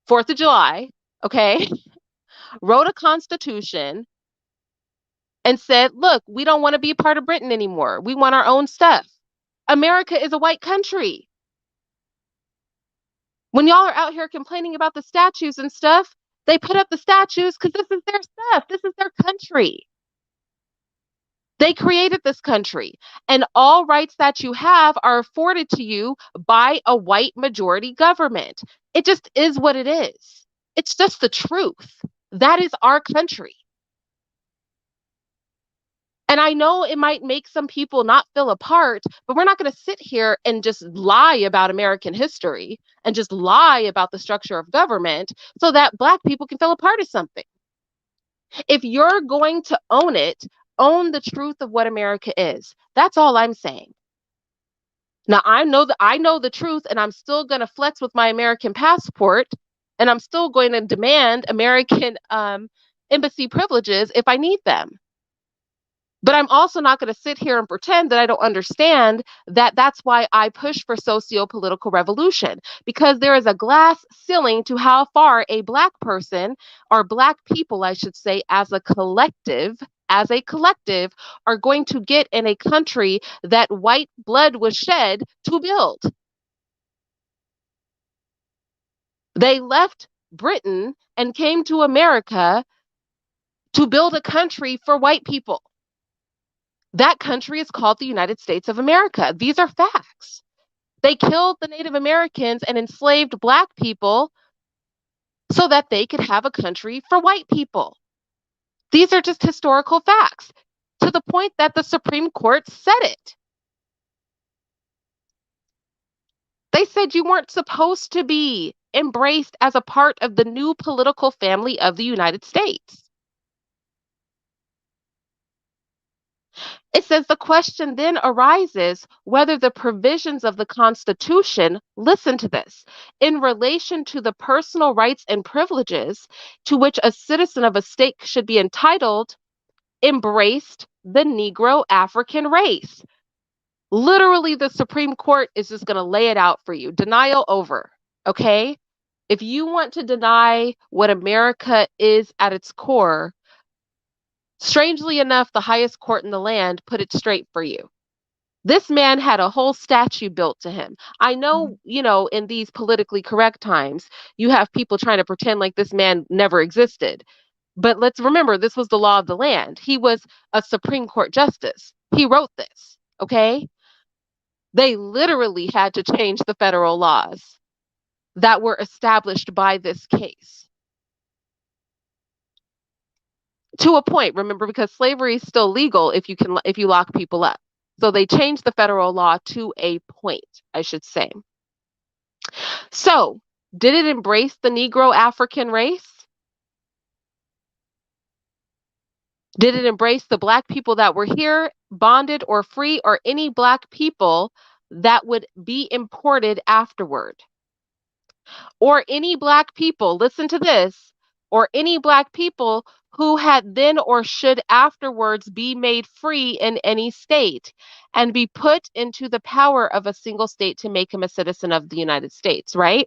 4th of July, okay, wrote a constitution and said, look, we don't want to be part of Britain anymore. We want our own stuff. America is a white country. When y'all are out here complaining about the statues and stuff, they put up the statues because this is their stuff. This is their country. They created this country, and all rights that you have are afforded to you by a white majority government. It just is what it is. It's just the truth. That is our country. And I know it might make some people not feel a part, but we're not going to sit here and just lie about American history and just lie about the structure of government so that Black people can feel a part of something. If you're going to own it, own the truth of what America is. That's all I'm saying. Now I know the truth, and I'm still going to flex with my American passport, and I'm still going to demand American embassy privileges if I need them. But I'm also not going to sit here and pretend that I don't understand that that's why I push for socio-political revolution, because there is a glass ceiling to how far a Black person, or Black people, I should say, as a collective, are going to get in a country that white blood was shed to build. They left Britain and came to America to build a country for white people. That country is called the United States of America. These are facts. They killed the Native Americans and enslaved Black people so that they could have a country for white people. These are just historical facts, to the point that the Supreme Court said it. They said you weren't supposed to be embraced as a part of the new political family of the United States. It says the question then arises whether the provisions of the Constitution, listen to this, in relation to the personal rights and privileges to which a citizen of a state should be entitled, embraced the Negro African race. Literally, the Supreme Court is just going to lay it out for you. Denial over, okay? If you want to deny what America is at its core, strangely enough, the highest court in the land put it straight for you. This man had a whole statue built to him. I know, in these politically correct times, you have people trying to pretend like this man never existed. But let's remember, this was the law of the land. He was a Supreme Court justice. He wrote this, okay? They literally had to change the federal laws that were established by this case. To a point, remember, because slavery is still legal if you lock people up. So they changed the federal law to a point, I should say. So, did it embrace the Negro African race? Did it embrace the Black people that were here, bonded or free, or any Black people that would be imported afterward? Or any Black people, listen to this, or any Black people who had then or should afterwards be made free in any state and be put into the power of a single state to make him a citizen of the United States, right?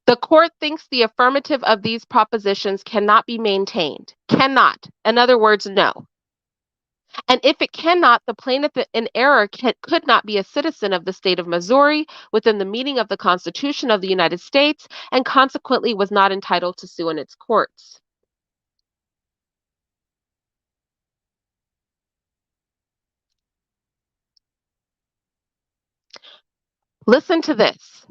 The court thinks the affirmative of these propositions cannot be maintained. Cannot. In other words, no. And if it cannot, the plaintiff in error could not be a citizen of the state of Missouri within the meaning of the Constitution of the United States and consequently was not entitled to sue in its courts. Listen to this.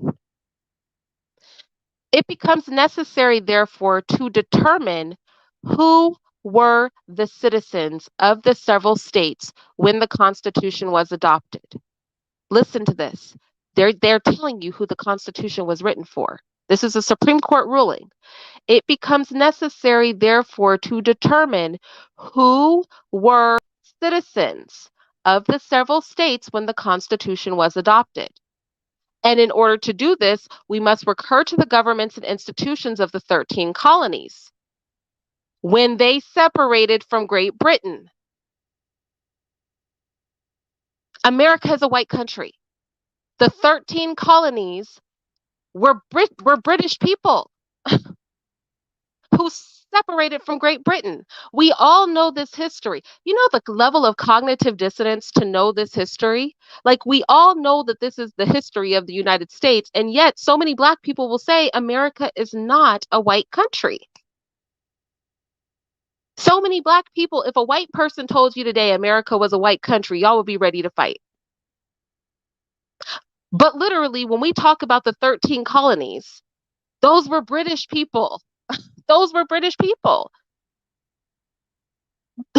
It becomes necessary, therefore, to determine who were the citizens of the several states when the Constitution was adopted. Listen to this. They're telling you who the Constitution was written for. This is a Supreme Court ruling. It becomes necessary, therefore, to determine who were citizens of the several states when the Constitution was adopted. And in order to do this, we must recur to the governments and institutions of the 13 colonies when they separated from Great Britain. America is a white country. The 13 colonies were British people who separated from Great Britain. We all know this history. You know the level of cognitive dissonance to know this history? Like, we all know that this is the history of the United States, and yet so many Black people will say America is not a white country. So many Black people, if a white person told you today America was a white country, y'all would be ready to fight. But literally, when we talk about the 13 colonies, those were British people. Those were British people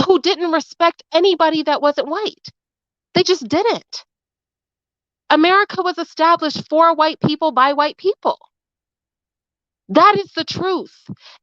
who didn't respect anybody that wasn't white. They just didn't. America was established for white people by white people. That is the truth.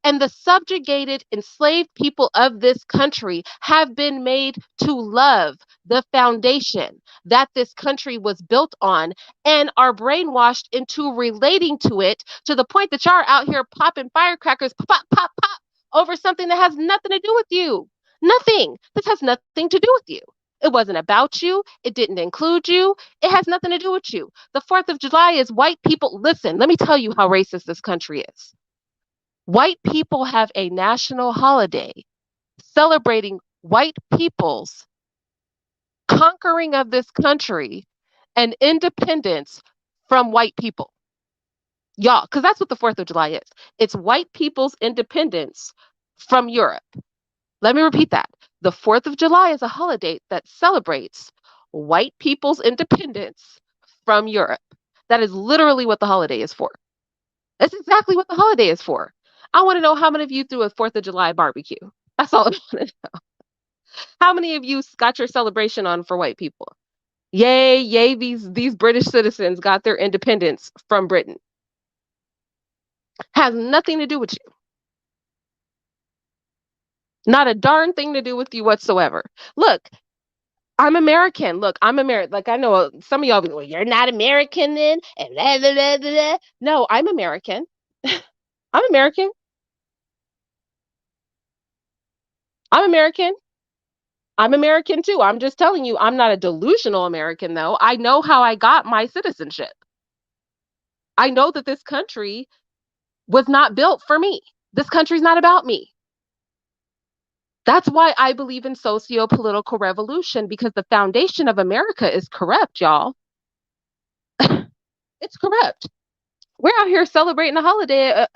And the subjugated, enslaved people of this country have been made to love the foundation that this country was built on and are brainwashed into relating to it to the point that y'all are out here popping firecrackers, pop, pop, pop, pop, over something that has nothing to do with you. Nothing. This has nothing to do with you. It wasn't about you. It didn't include you. It has nothing to do with you. The 4th of July is white people. Listen, let me tell you how racist this country is. White people have a national holiday celebrating white people's conquering of this country and independence from white people. Y'all, because that's what the 4th of July is. It's white people's independence from Europe. Let me repeat that. The 4th of July is a holiday that celebrates white people's independence from Europe. That is literally what the holiday is for. That's exactly what the holiday is for. I want to know how many of you threw a 4th of July barbecue. That's all I want to know. How many of you got your celebration on for white people? Yay, yay, these British citizens got their independence from Britain. Has nothing to do with you. Not a darn thing to do with you whatsoever. Look, I'm American. Look, I'm American. Like, I know some of y'all be like, well, you're not American then, and blah, blah, blah, blah, blah. No, I'm American. I'm American. I'm American. I'm American too. I'm just telling you, I'm not a delusional American, though. I know how I got my citizenship. I know that this country was not built for me. This country's not about me. That's why I believe in socio-political revolution, because the foundation of America is corrupt, y'all. It's corrupt. We're out here celebrating a holiday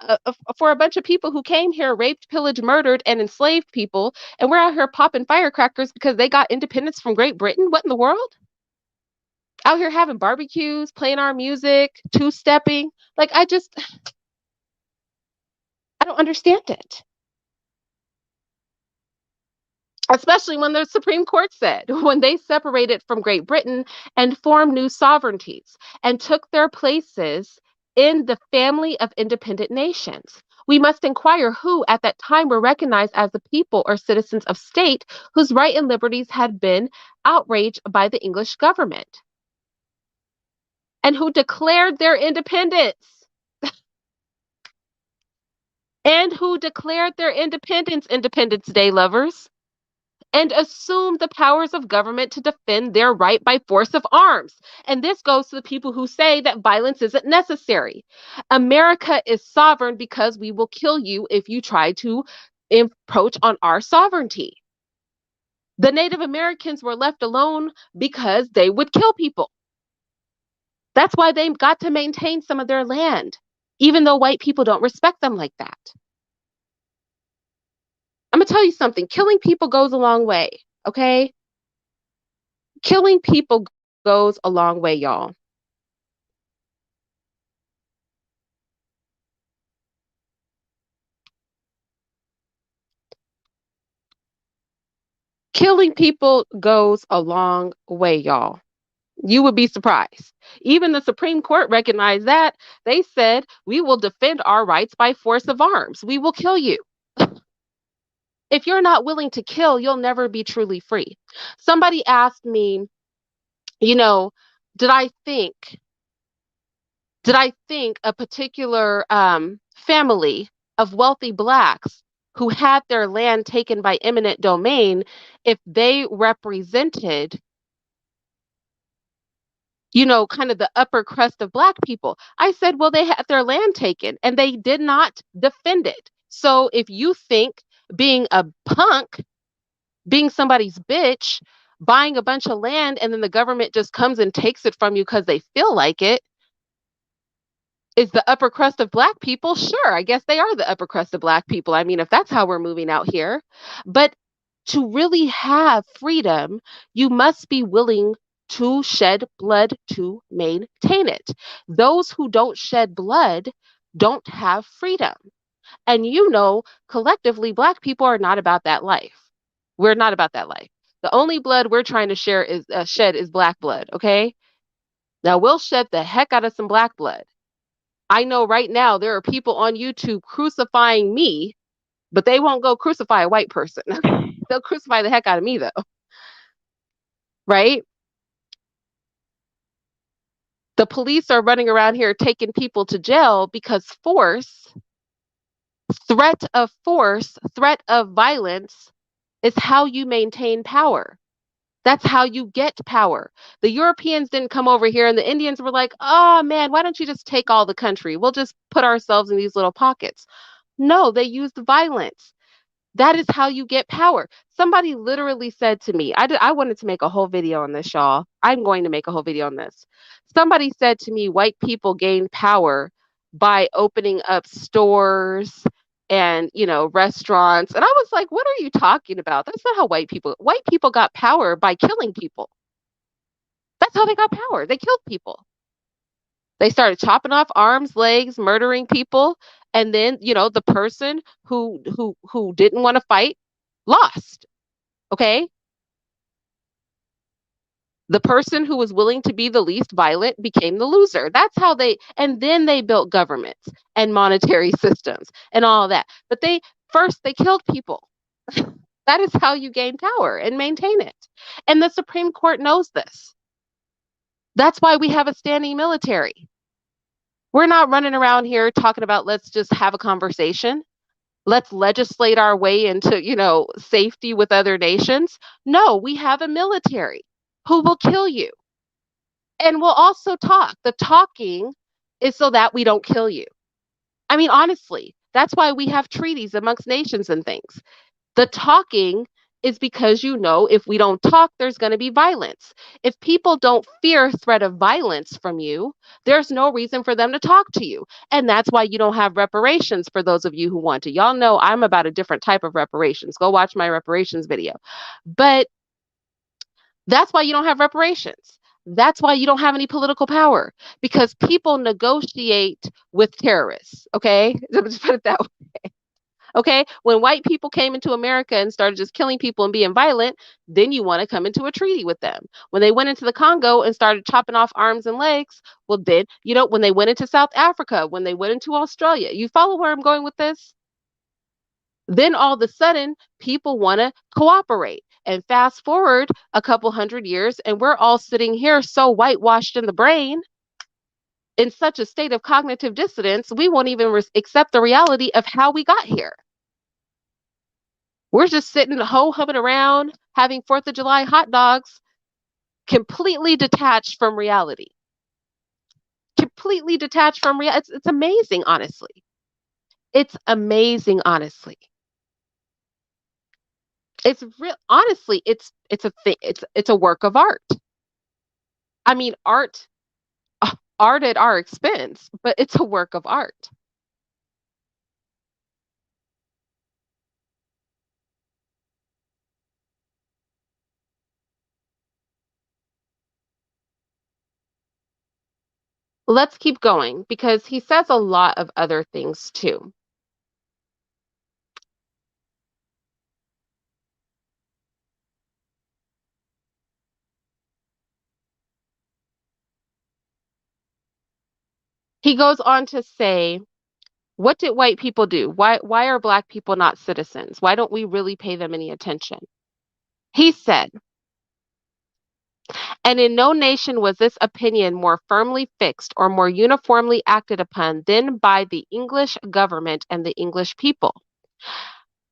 for a bunch of people who came here, raped, pillaged, murdered, and enslaved people. And we're out here popping firecrackers because they got independence from Great Britain. What in the world? Out here having barbecues, playing our music, two-stepping. Like, I don't understand it. Especially when the Supreme Court said, when they separated from Great Britain and formed new sovereignties and took their places in the family of independent nations. We must inquire who at that time were recognized as the people or citizens of state whose rights and liberties had been outraged by the English government and who declared their independence. And who declared their independence, Independence Day lovers, and assumed the powers of government to defend their right by force of arms. And this goes to the people who say that violence isn't necessary. America is sovereign because we will kill you if you try to encroach on our sovereignty. The Native Americans were left alone because they would kill people. That's why they got to maintain some of their land, even though white people don't respect them like that. I'm going to tell you something. Killing people goes a long way, okay? Killing people goes a long way, y'all. Killing people goes a long way, y'all. You would be surprised. Even the Supreme Court recognized that. They said, we will defend our rights by force of arms. We will kill you. If you're not willing to kill, you'll never be truly free. Somebody asked me, you know, did I think a particular family of wealthy blacks who had their land taken by eminent domain, if they represented, kind of the upper crust of black people? I said, well, they had their land taken and they did not defend it. So if you think being a punk, being somebody's bitch, buying a bunch of land and then the government just comes and takes it from you because they feel like it, is the upper crust of black people? Sure, I guess they are the upper crust of black people. I mean, if that's how we're moving out here. But to really have freedom, you must be willing to shed blood to maintain it. Those who don't shed blood don't have freedom. And collectively, black people are not about that life. We're not about that life. The only blood we're trying to shed is black blood, okay? Now, we'll shed the heck out of some black blood. I know right now there are people on YouTube crucifying me, but they won't go crucify a white person. They'll crucify the heck out of me, though, right? The police are running around here taking people to jail because threat of violence is how you maintain power. That's how you get power. The Europeans didn't come over here and the Indians were like, oh man, why don't you just take all the country? We'll just put ourselves in these little pockets. No, they used violence. That is how you get power. Somebody literally said to me, I wanted to make a whole video on this, y'all. I'm going to make a whole video on this. Somebody said to me, white people gain power by opening up stores and, restaurants. And I was like, what are you talking about? That's not how white people got power by killing people. That's how they got power. They killed people. They started chopping off arms, legs, murdering people, and then the person who didn't want to fight lost. Okay, the person who was willing to be the least violent became the loser. That's how and then they built governments and monetary systems and all of that. But they killed people. That is how you gain power and maintain it. And the Supreme Court knows this. That's why we have a standing military. We're not running around here talking about let's just have a conversation. Let's legislate our way into, safety with other nations. No, we have a military who will kill you. And we'll also talk. The talking is so that we don't kill you. I mean, honestly, that's why we have treaties amongst nations and things. The talking is because if we don't talk, there's going to be violence. If people don't fear threat of violence from you, there's no reason for them to talk to you. And that's why you don't have reparations for those of you who want to. Y'all know I'm about a different type of reparations. Go watch my reparations video. But that's why you don't have reparations. That's why you don't have any political power, because people negotiate with terrorists. Okay, just put it that way. Okay, when white people came into America and started just killing people and being violent, then you want to come into a treaty with them. When they went into the Congo and started chopping off arms and legs, well, then, when they went into South Africa, when they went into Australia, you follow where I'm going with this? Then all of a sudden, people want to cooperate. And fast forward a couple hundred years, and we're all sitting here so whitewashed in the brain, in such a state of cognitive dissonance, we won't even accept the reality of how we got here. We're just sitting humming around, having 4th of July hot dogs, completely detached from reality. Completely detached from reality. It's amazing, honestly. It's amazing, honestly. It's real honestly, it's a thing. It's a work of art. I mean, art at our expense, but it's a work of art. Let's keep going because he says a lot of other things too. He goes on to say, what did white people do? Why are black people not citizens? Why don't we really pay them any attention? He said, and in no nation was this opinion more firmly fixed or more uniformly acted upon than by the English government and the English people.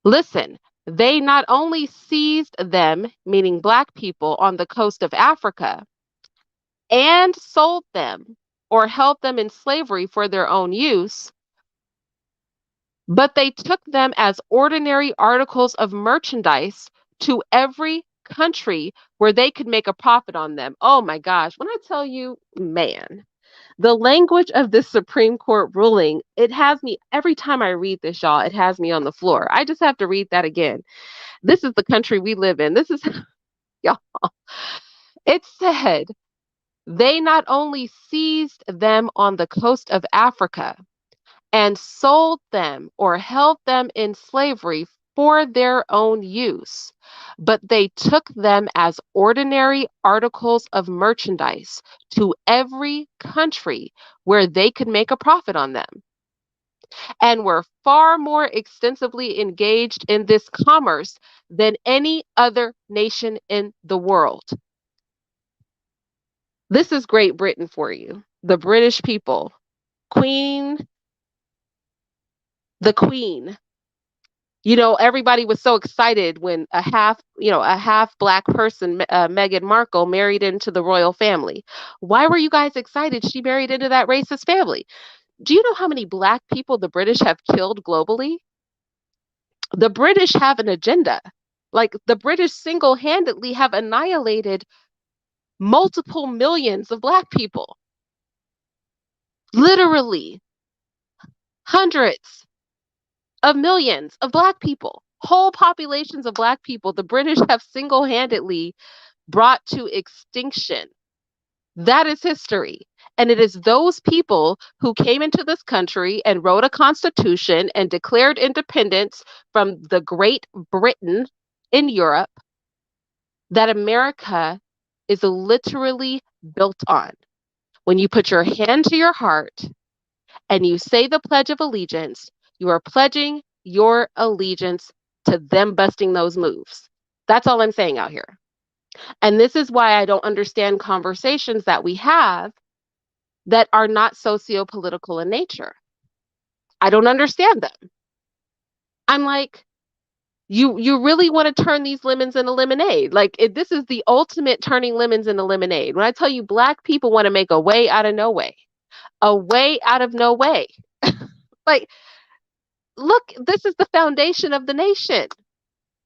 Listen, they not only seized them, meaning black people, on the coast of Africa, and sold them or held them in slavery for their own use, but they took them as ordinary articles of merchandise to every country where they could make a profit on them. Oh my gosh, when I tell you, man, the language of this Supreme Court ruling, it has me, every time I read this, y'all, it has me on the floor. I just have to read that again. This is the country we live in. This is, y'all, it said, they not only seized them on the coast of Africa, and sold them or held them in slavery for their own use, but they took them as ordinary articles of merchandise to every country where they could make a profit on them, and were far more extensively engaged in this commerce than any other nation in the world. This is Great Britain for you, the British people. Queen, the Queen. Everybody was so excited when a half black person, Meghan Markle, married into the royal family. Why were you guys excited she married into that racist family? Do you know how many black people the British have killed globally? The British have an agenda. Like the British single handedly have annihilated multiple millions of black people. Literally, hundreds of millions of black people. Whole populations of black people, the British have single handedly brought to extinction. That is history. And it is those people who came into this country and wrote a constitution and declared independence from the Great Britain in Europe that America is literally built on. When you put your hand to your heart and you say the Pledge of Allegiance, you are pledging your allegiance to them busting those moves. That's all I'm saying out here. And this is why I don't understand conversations that we have that are not socio-political in nature. I don't understand them. I'm like, you really want to turn these lemons into lemonade. Like this is the ultimate turning lemons into lemonade. When I tell you black people want to make a way out of no way, a way out of no way. Like, look, this is the foundation of the nation.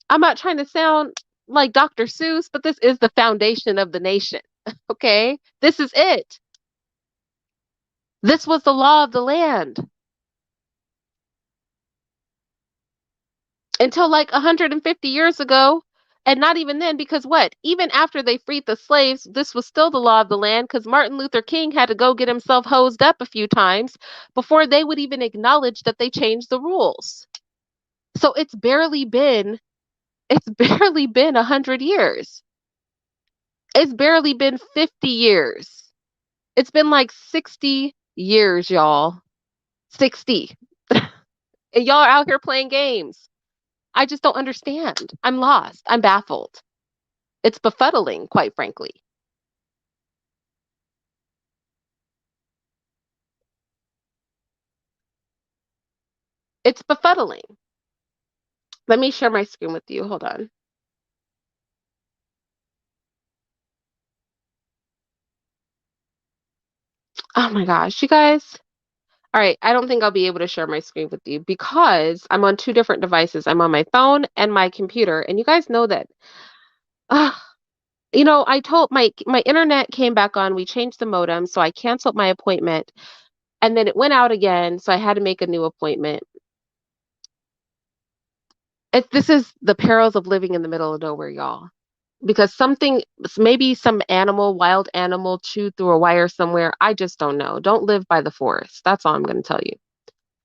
I'm not trying to sound like Dr. Seuss, but this is the foundation of the nation. Okay? This is it. This was the law of the land until like 150 years ago. And not even then, because what? Even after they freed the slaves, this was still the law of the land because Martin Luther King had to go get himself hosed up a few times before they would even acknowledge that they changed the rules. So it's barely been 100 years. It's barely been 50 years. It's been like 60 years, y'all. 60. And y'all are out here playing games. I just don't understand. I'm lost. I'm baffled. It's befuddling, quite frankly. It's befuddling. Let me share my screen with you. Hold on. Oh my gosh, you guys. All right, I don't think I'll be able to share my screen with you because I'm on two different devices. I'm on my phone and my computer, and you guys know that. Uh, I told my internet came back on. We changed the modem, so I canceled my appointment, and then it went out again, so I had to make a new appointment. This is the perils of living in the middle of nowhere, y'all. Because maybe some animal, wild animal, chewed through a wire somewhere. I just don't know. Don't live by the forest. That's all I'm going to tell you.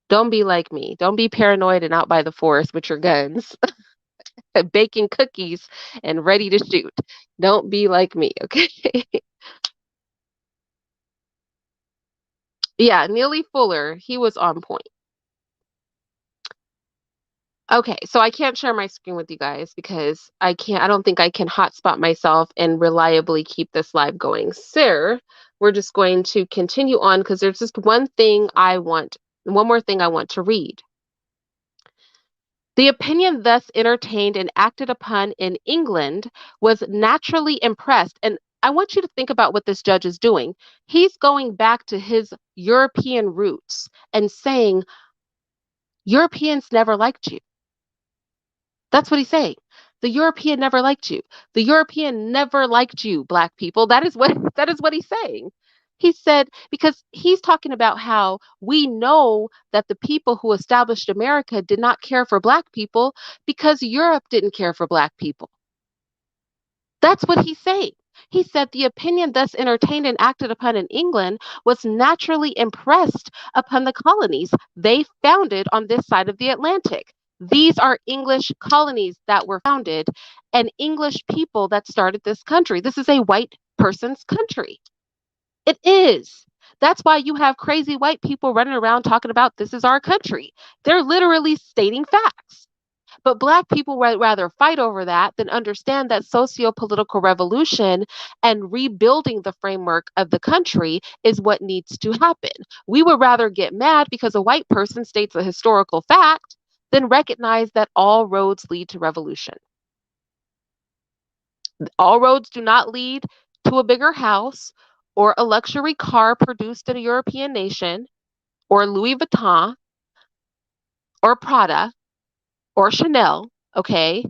Don't be like me. Don't be paranoid and out by the forest with your guns, baking cookies and ready to shoot. Don't be like me, okay? Yeah, Neely Fuller, he was on point. Okay, so I can't share my screen with you guys because I don't think I can hotspot myself and reliably keep this live going. So we're just going to continue on because there's just one more thing I want to read. The opinion thus entertained and acted upon in England was naturally impressed. And I want you to think about what this judge is doing. He's going back to his European roots and saying, Europeans never liked you. That's what he's saying. The European never liked you. The European never liked you, black people. That is what he's saying. He said, because he's talking about how we know that the people who established America did not care for black people because Europe didn't care for black people. That's what he's saying. He said the opinion thus entertained and acted upon in England was naturally impressed upon the colonies they founded on this side of the Atlantic. These are English colonies that were founded and English people that started this country. This is a white person's country. It is. That's why you have crazy white people running around talking about this is our country. They're literally stating facts. But Black people would rather fight over that than understand that socio-political revolution and rebuilding the framework of the country is what needs to happen. We would rather get mad because a white person states a historical fact than recognize that all roads lead to revolution. All roads do not lead to a bigger house or a luxury car produced in a European nation or Louis Vuitton or Prada or Chanel, okay?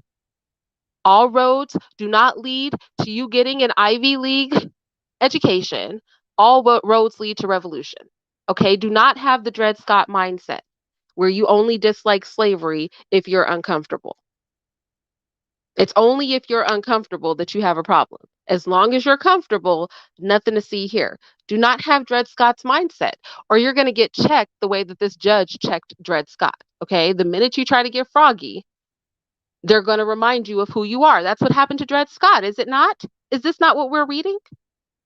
All roads do not lead to you getting an Ivy League education. All roads lead to revolution. Okay, do not have the Dred Scott mindset where you only dislike slavery if you're uncomfortable. It's only if you're uncomfortable that you have a problem. As long as you're comfortable, nothing to see here. Do not have Dred Scott's mindset, or you're going to get checked the way that this judge checked Dred Scott. Okay, the minute you try to get froggy, they're going to remind you of who you are. That's what happened to Dred Scott, is it not? Is this not what we're reading?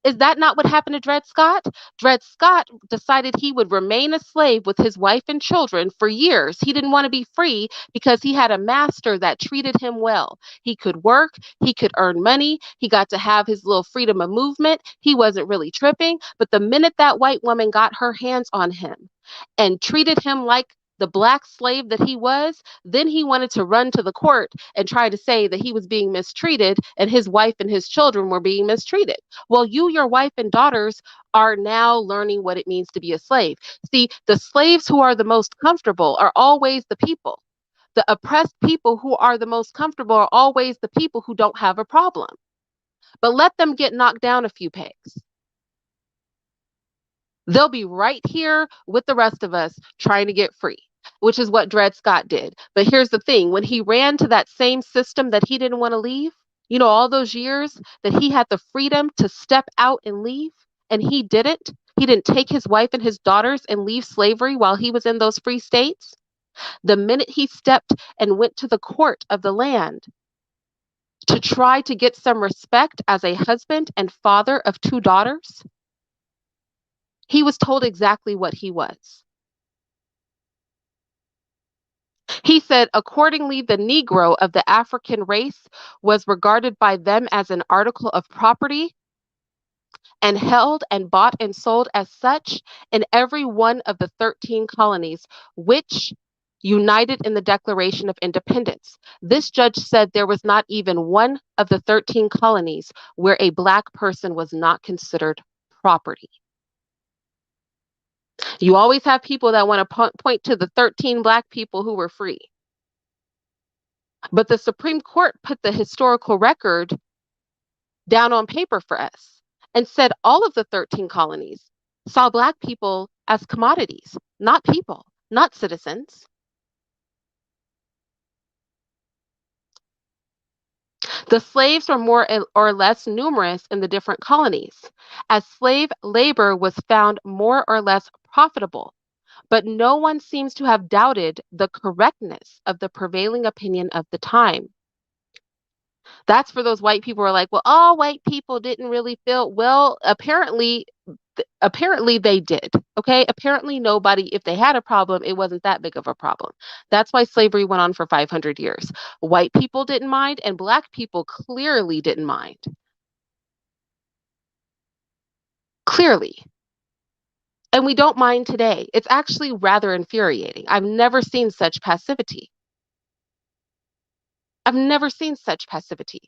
Is that not what happened to Dred Scott? Dred Scott decided he would remain a slave with his wife and children for years. He didn't want to be free because he had a master that treated him well. He could work, he could earn money, he got to have his little freedom of movement. He wasn't really tripping. But the minute that white woman got her hands on him and treated him like the black slave that he was, then he wanted to run to the court and try to say that he was being mistreated and his wife and his children were being mistreated. Well, you, your wife, and daughters are now learning what it means to be a slave. See, the slaves who are the most comfortable are always the people. The oppressed people who are the most comfortable are always the people who don't have a problem. But let them get knocked down a few pegs. They'll be right here with the rest of us trying to get free, which is what Dred Scott did. But here's the thing, when he ran to that same system that he didn't want to leave, all those years that he had the freedom to step out and leave, and he didn't. He didn't take his wife and his daughters and leave slavery while he was in those free states. The minute he stepped and went to the court of the land to try to get some respect as a husband and father of two daughters, he was told exactly what he was. He said, accordingly, the Negro of the African race was regarded by them as an article of property and held and bought and sold as such in every one of the 13 colonies, which united in the Declaration of Independence. This judge said there was not even one of the 13 colonies where a Black person was not considered property. You always have people that want to point to the 13 black people who were free. But the Supreme Court put the historical record down on paper for us and said all of the 13 colonies saw black people as commodities, not people, not citizens. The slaves were more or less numerous in the different colonies, as slave labor was found more or less profitable, but no one seems to have doubted the correctness of the prevailing opinion of the time. That's for those white people who are like, well, all white people didn't really feel well. Apparently they did. Okay. Apparently nobody, if they had a problem, it wasn't that big of a problem. That's why slavery went on for 500 years. White people didn't mind, and black people clearly didn't mind. Clearly. And we don't mind today. It's actually rather infuriating. I've never seen such passivity. I've never seen such passivity.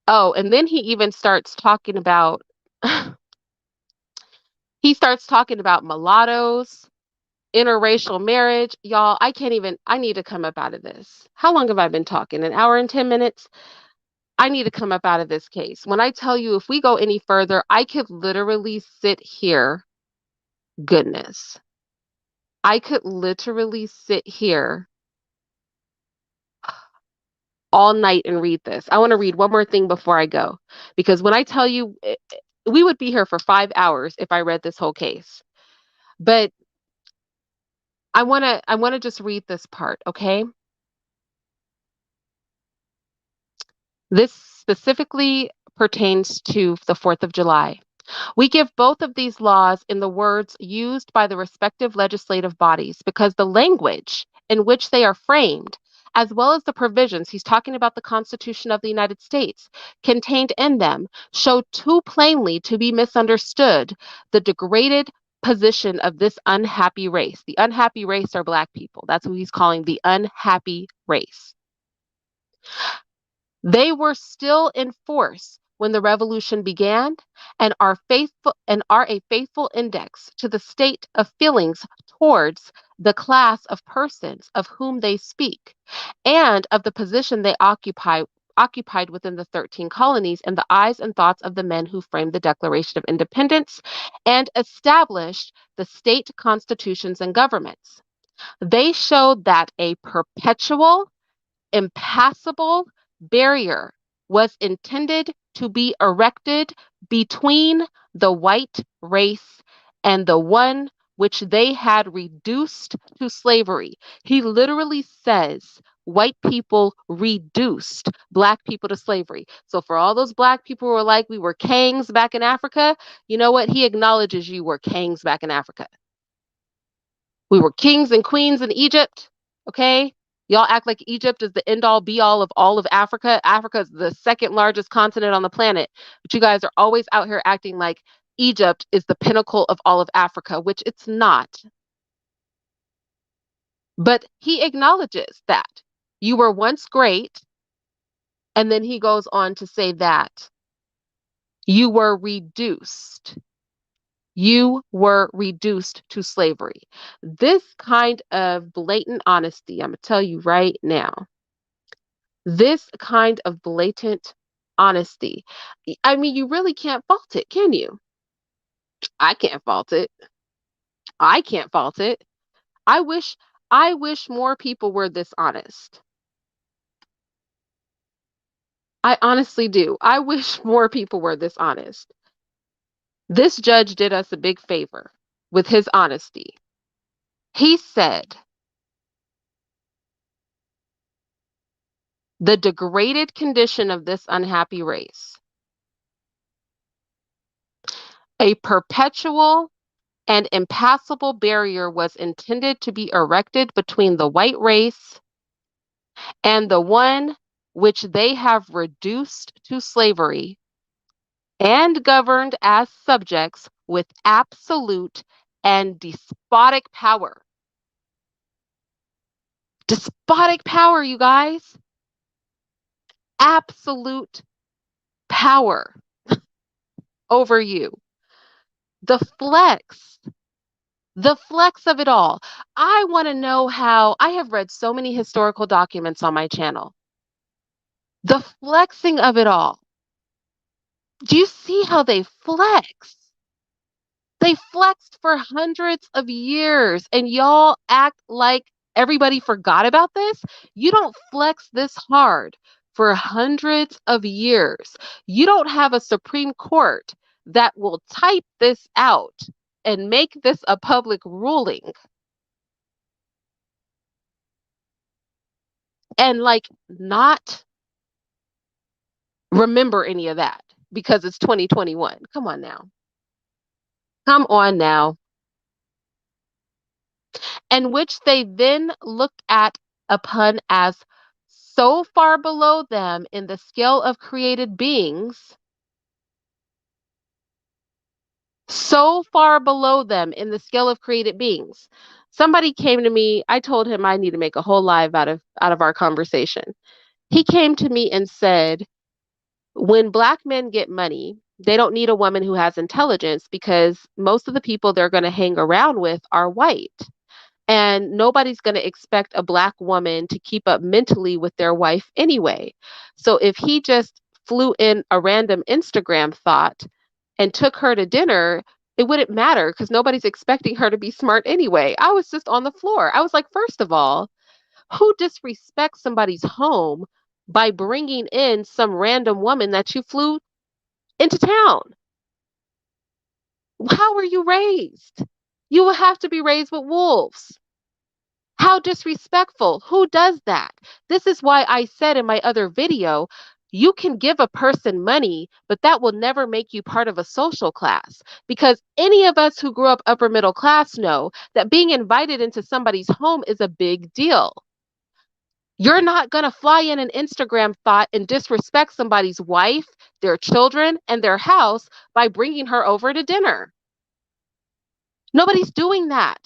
Oh, and then he even starts talking about he starts talking about mulattoes, interracial marriage. Y'all, I can't even, I need to come up out of this. How long have I been talking? An hour and 10 minutes? I need to come up out of this case. When I tell you, if we go any further, I could literally sit here. Goodness. I could literally sit here all night and read this. I want to read one more thing before I go, because when I tell you, we would be here for 5 hours if I read this whole case. But I want to just read this part, okay? This specifically pertains to the 4th of July. We give both of these laws in the words used by the respective legislative bodies because the language in which they are framed, as well as the provisions, he's talking about the Constitution of the United States, contained in them, show too plainly to be misunderstood the degraded position of this unhappy race. The unhappy race are black people. That's who he's calling the unhappy race. They were still in force when the revolution began and are a faithful index to the state of feelings towards the class of persons of whom they speak and of the position they occupied within the 13 colonies in the eyes and thoughts of the men who framed the Declaration of Independence and established the state constitutions and governments. They showed that a perpetual impassable barrier was intended to be erected between the white race and the one which they had reduced to slavery. He literally says white people reduced black people to slavery. So for all those black people who were like, we were kings back in Africa, you know what? He acknowledges you were kings back in Africa. We were kings and queens in Egypt. Okay. Y'all act like Egypt is the end all be all of Africa. Africa is the second largest continent on the planet. But you guys are always out here acting like Egypt is the pinnacle of all of Africa, which it's not. But he acknowledges that you were once great. And then he goes on to say that you were reduced. You were reduced to slavery. This kind of blatant honesty, I'm going to tell you right now, this kind of blatant honesty, I mean, you really can't fault it, can you? I can't fault it. I can't fault it. I wish I wish more people were this honest. I honestly do. I wish more people were this honest. This judge did us a big favor with his honesty. He said, the degraded condition of this unhappy race, a perpetual and impassable barrier was intended to be erected between the white race and the one which they have reduced to slavery and governed as subjects with absolute and despotic power. Despotic power, you guys. absolute power over you. The flex, the flex of it all. I want to know how I have read so many historical documents on my channel. The flexing of it all. Do you see how they flex? They flexed for hundreds of years, and y'all act like everybody forgot about this. You don't flex this hard for hundreds of years. You don't have a Supreme Court that will type this out and make this a public ruling and like not remember any of that because it's 2021. Come on now. Come on now. And which they then looked at upon as so far below them in the scale of created beings, so far below them in the scale of created beings. Somebody came to me, I told him I need to make a whole live out of our conversation. He came to me and said, when black men get money, they don't need a woman who has intelligence because most of the people they're going to hang around with are white. And nobody's going to expect a black woman to keep up mentally with their wife anyway. So if he just flew in a random Instagram thought and took her to dinner, it wouldn't matter because nobody's expecting her to be smart anyway. I was just on the floor. I was like, first of all, who disrespects somebody's home by bringing in some random woman that you flew into town? How were you raised? You will have to be raised with wolves. How disrespectful. Who does that? This is why I said in my other video, you can give a person money, but that will never make you part of a social class. Because any of us who grew up upper middle class know that being invited into somebody's home is a big deal. You're not going to fly in an Instagram thought and disrespect somebody's wife, their children, and their house by bringing her over to dinner. Nobody's doing that.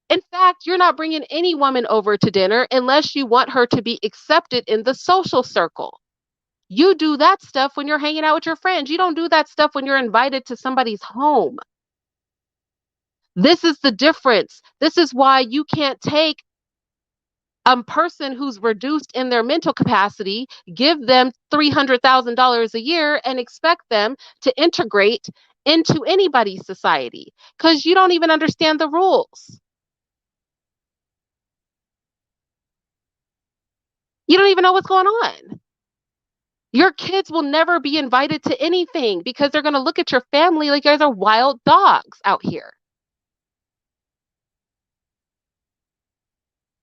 In fact, you're not bringing any woman over to dinner unless you want her to be accepted in the social circle. You do that stuff when you're hanging out with your friends. You don't do that stuff when you're invited to somebody's home. This is the difference. This is why you can't take a person who's reduced in their mental capacity, give them $300,000 a year, and expect them to integrate into anybody's society because you don't even understand the rules. You don't even know what's going on. Your kids will never be invited to anything because they're going to look at your family like you guys are wild dogs out here.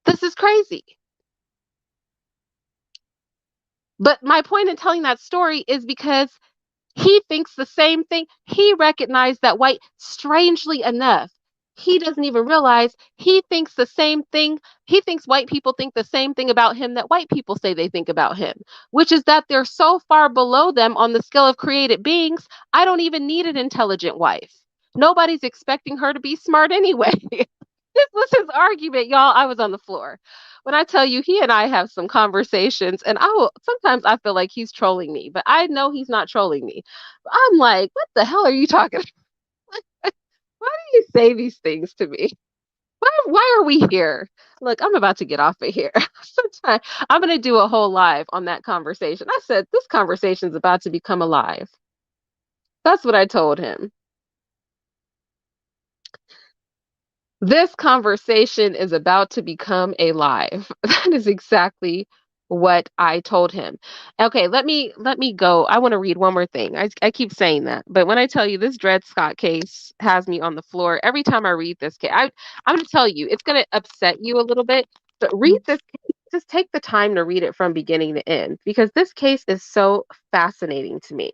This is crazy. But my point in telling that story is because he thinks the same thing. He recognized that white, strangely enough, he doesn't even realize he thinks the same thing. He thinks white people think the same thing about him that white people say they think about him, which is that they're so far below them on the scale of created beings. I don't even need an intelligent wife. Nobody's expecting her to be smart anyway. This was his argument, y'all. I was on the floor. When I tell you, he and I have some conversations, and sometimes I feel like he's trolling me, but I know he's not trolling me. I'm like, what the hell are you talking about? Why do you say these things to me? Why are we here? Look, I'm about to get off of here. Sometime I'm going to do a whole live on that conversation. I said, this conversation is about to become alive. That's what I told him. This conversation is about to become a live. That is exactly what I told him. Okay, let me go. I want to read one more thing. I keep saying that, but when I tell you this Dred Scott case has me on the floor every time I read this case, I'm going to tell you it's going to upset you a little bit. But read this case. Just take the time to read it from beginning to end because this case is so fascinating to me.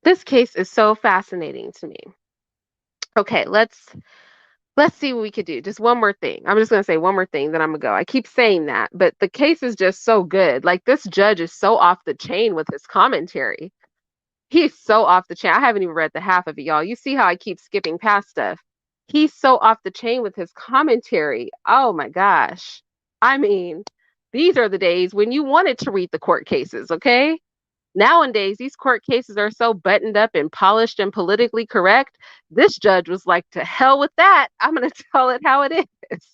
This case is so fascinating to me. Okay, Let's see what we could do. Just one more thing. I'm just going to say one more thing, then I'm going to go. I keep saying that, but the case is just so good. Like, this judge is so off the chain with his commentary. He's so off the chain. I haven't even read the half of it, y'all. You see how I keep skipping past stuff. He's so off the chain with his commentary. Oh my gosh. I mean, these are the days when you wanted to read the court cases, okay? Nowadays, these court cases are so buttoned up and polished and politically correct. This judge was like, to hell with that. I'm going to tell it how it is.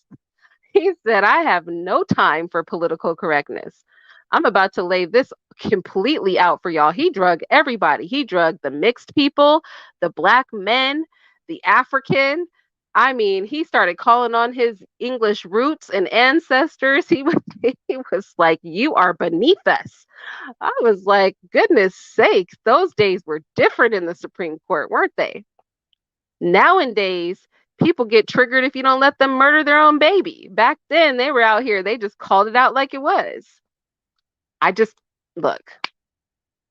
He said, I have no time for political correctness. I'm about to lay this completely out for y'all. He drug everybody. He drugged the mixed people, the black men, the African. I mean, he started calling on his English roots and ancestors. He was like, "You are beneath us." I was like, "Goodness sakes, those days were different in the Supreme Court, weren't they?" Nowadays, people get triggered if you don't let them murder their own baby. Back then, they were out here, they just called it out like it was. I just, look,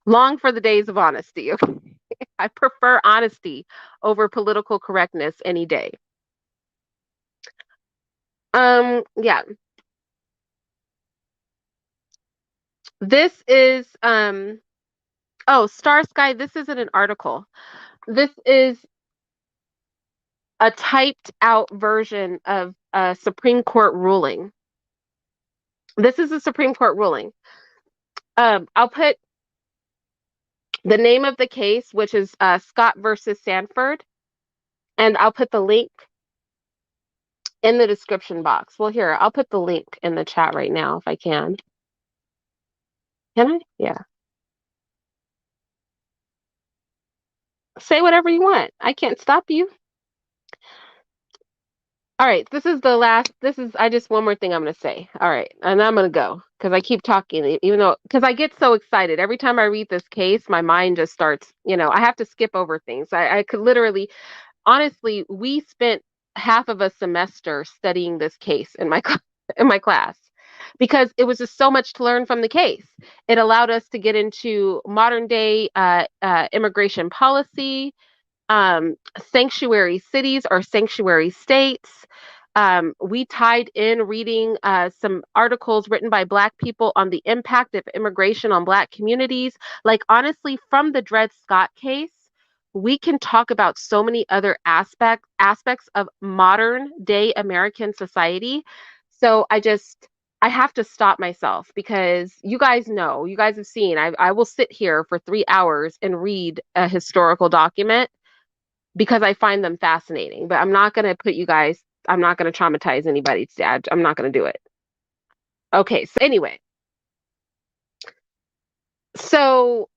long for the days of honesty. Okay? I prefer honesty over political correctness any day. Yeah. This is oh, Star Sky, this isn't an article. This is a typed out version of a Supreme Court ruling. This is a Supreme Court ruling. I'll put the name of the case, which is Scott versus Sanford, and I'll put the link in the description box. Well, here, I'll put the link in the chat right now if I can. Can I? Yeah. Say whatever you want. I can't stop you. All right, this is the last. I just one more thing I'm going to say. All right, and I'm going to go because I keep talking, even though, because I get so excited. Every time I read this case, my mind just starts, I have to skip over things. I could literally, honestly, we spent half of a semester studying this case in my in my class because it was just so much to learn from the case. It allowed us to get into modern day immigration policy, sanctuary cities or sanctuary states. We tied in reading some articles written by Black people on the impact of immigration on Black communities. Like, honestly, from the Dred Scott case, we can talk about so many other aspects of modern day American society. So I have to stop myself because you guys have seen, I will sit here for 3 hours and read a historical document because I find them fascinating. But I'm not going to traumatize anybody's dad. I'm not going to do it. Okay, so anyway, so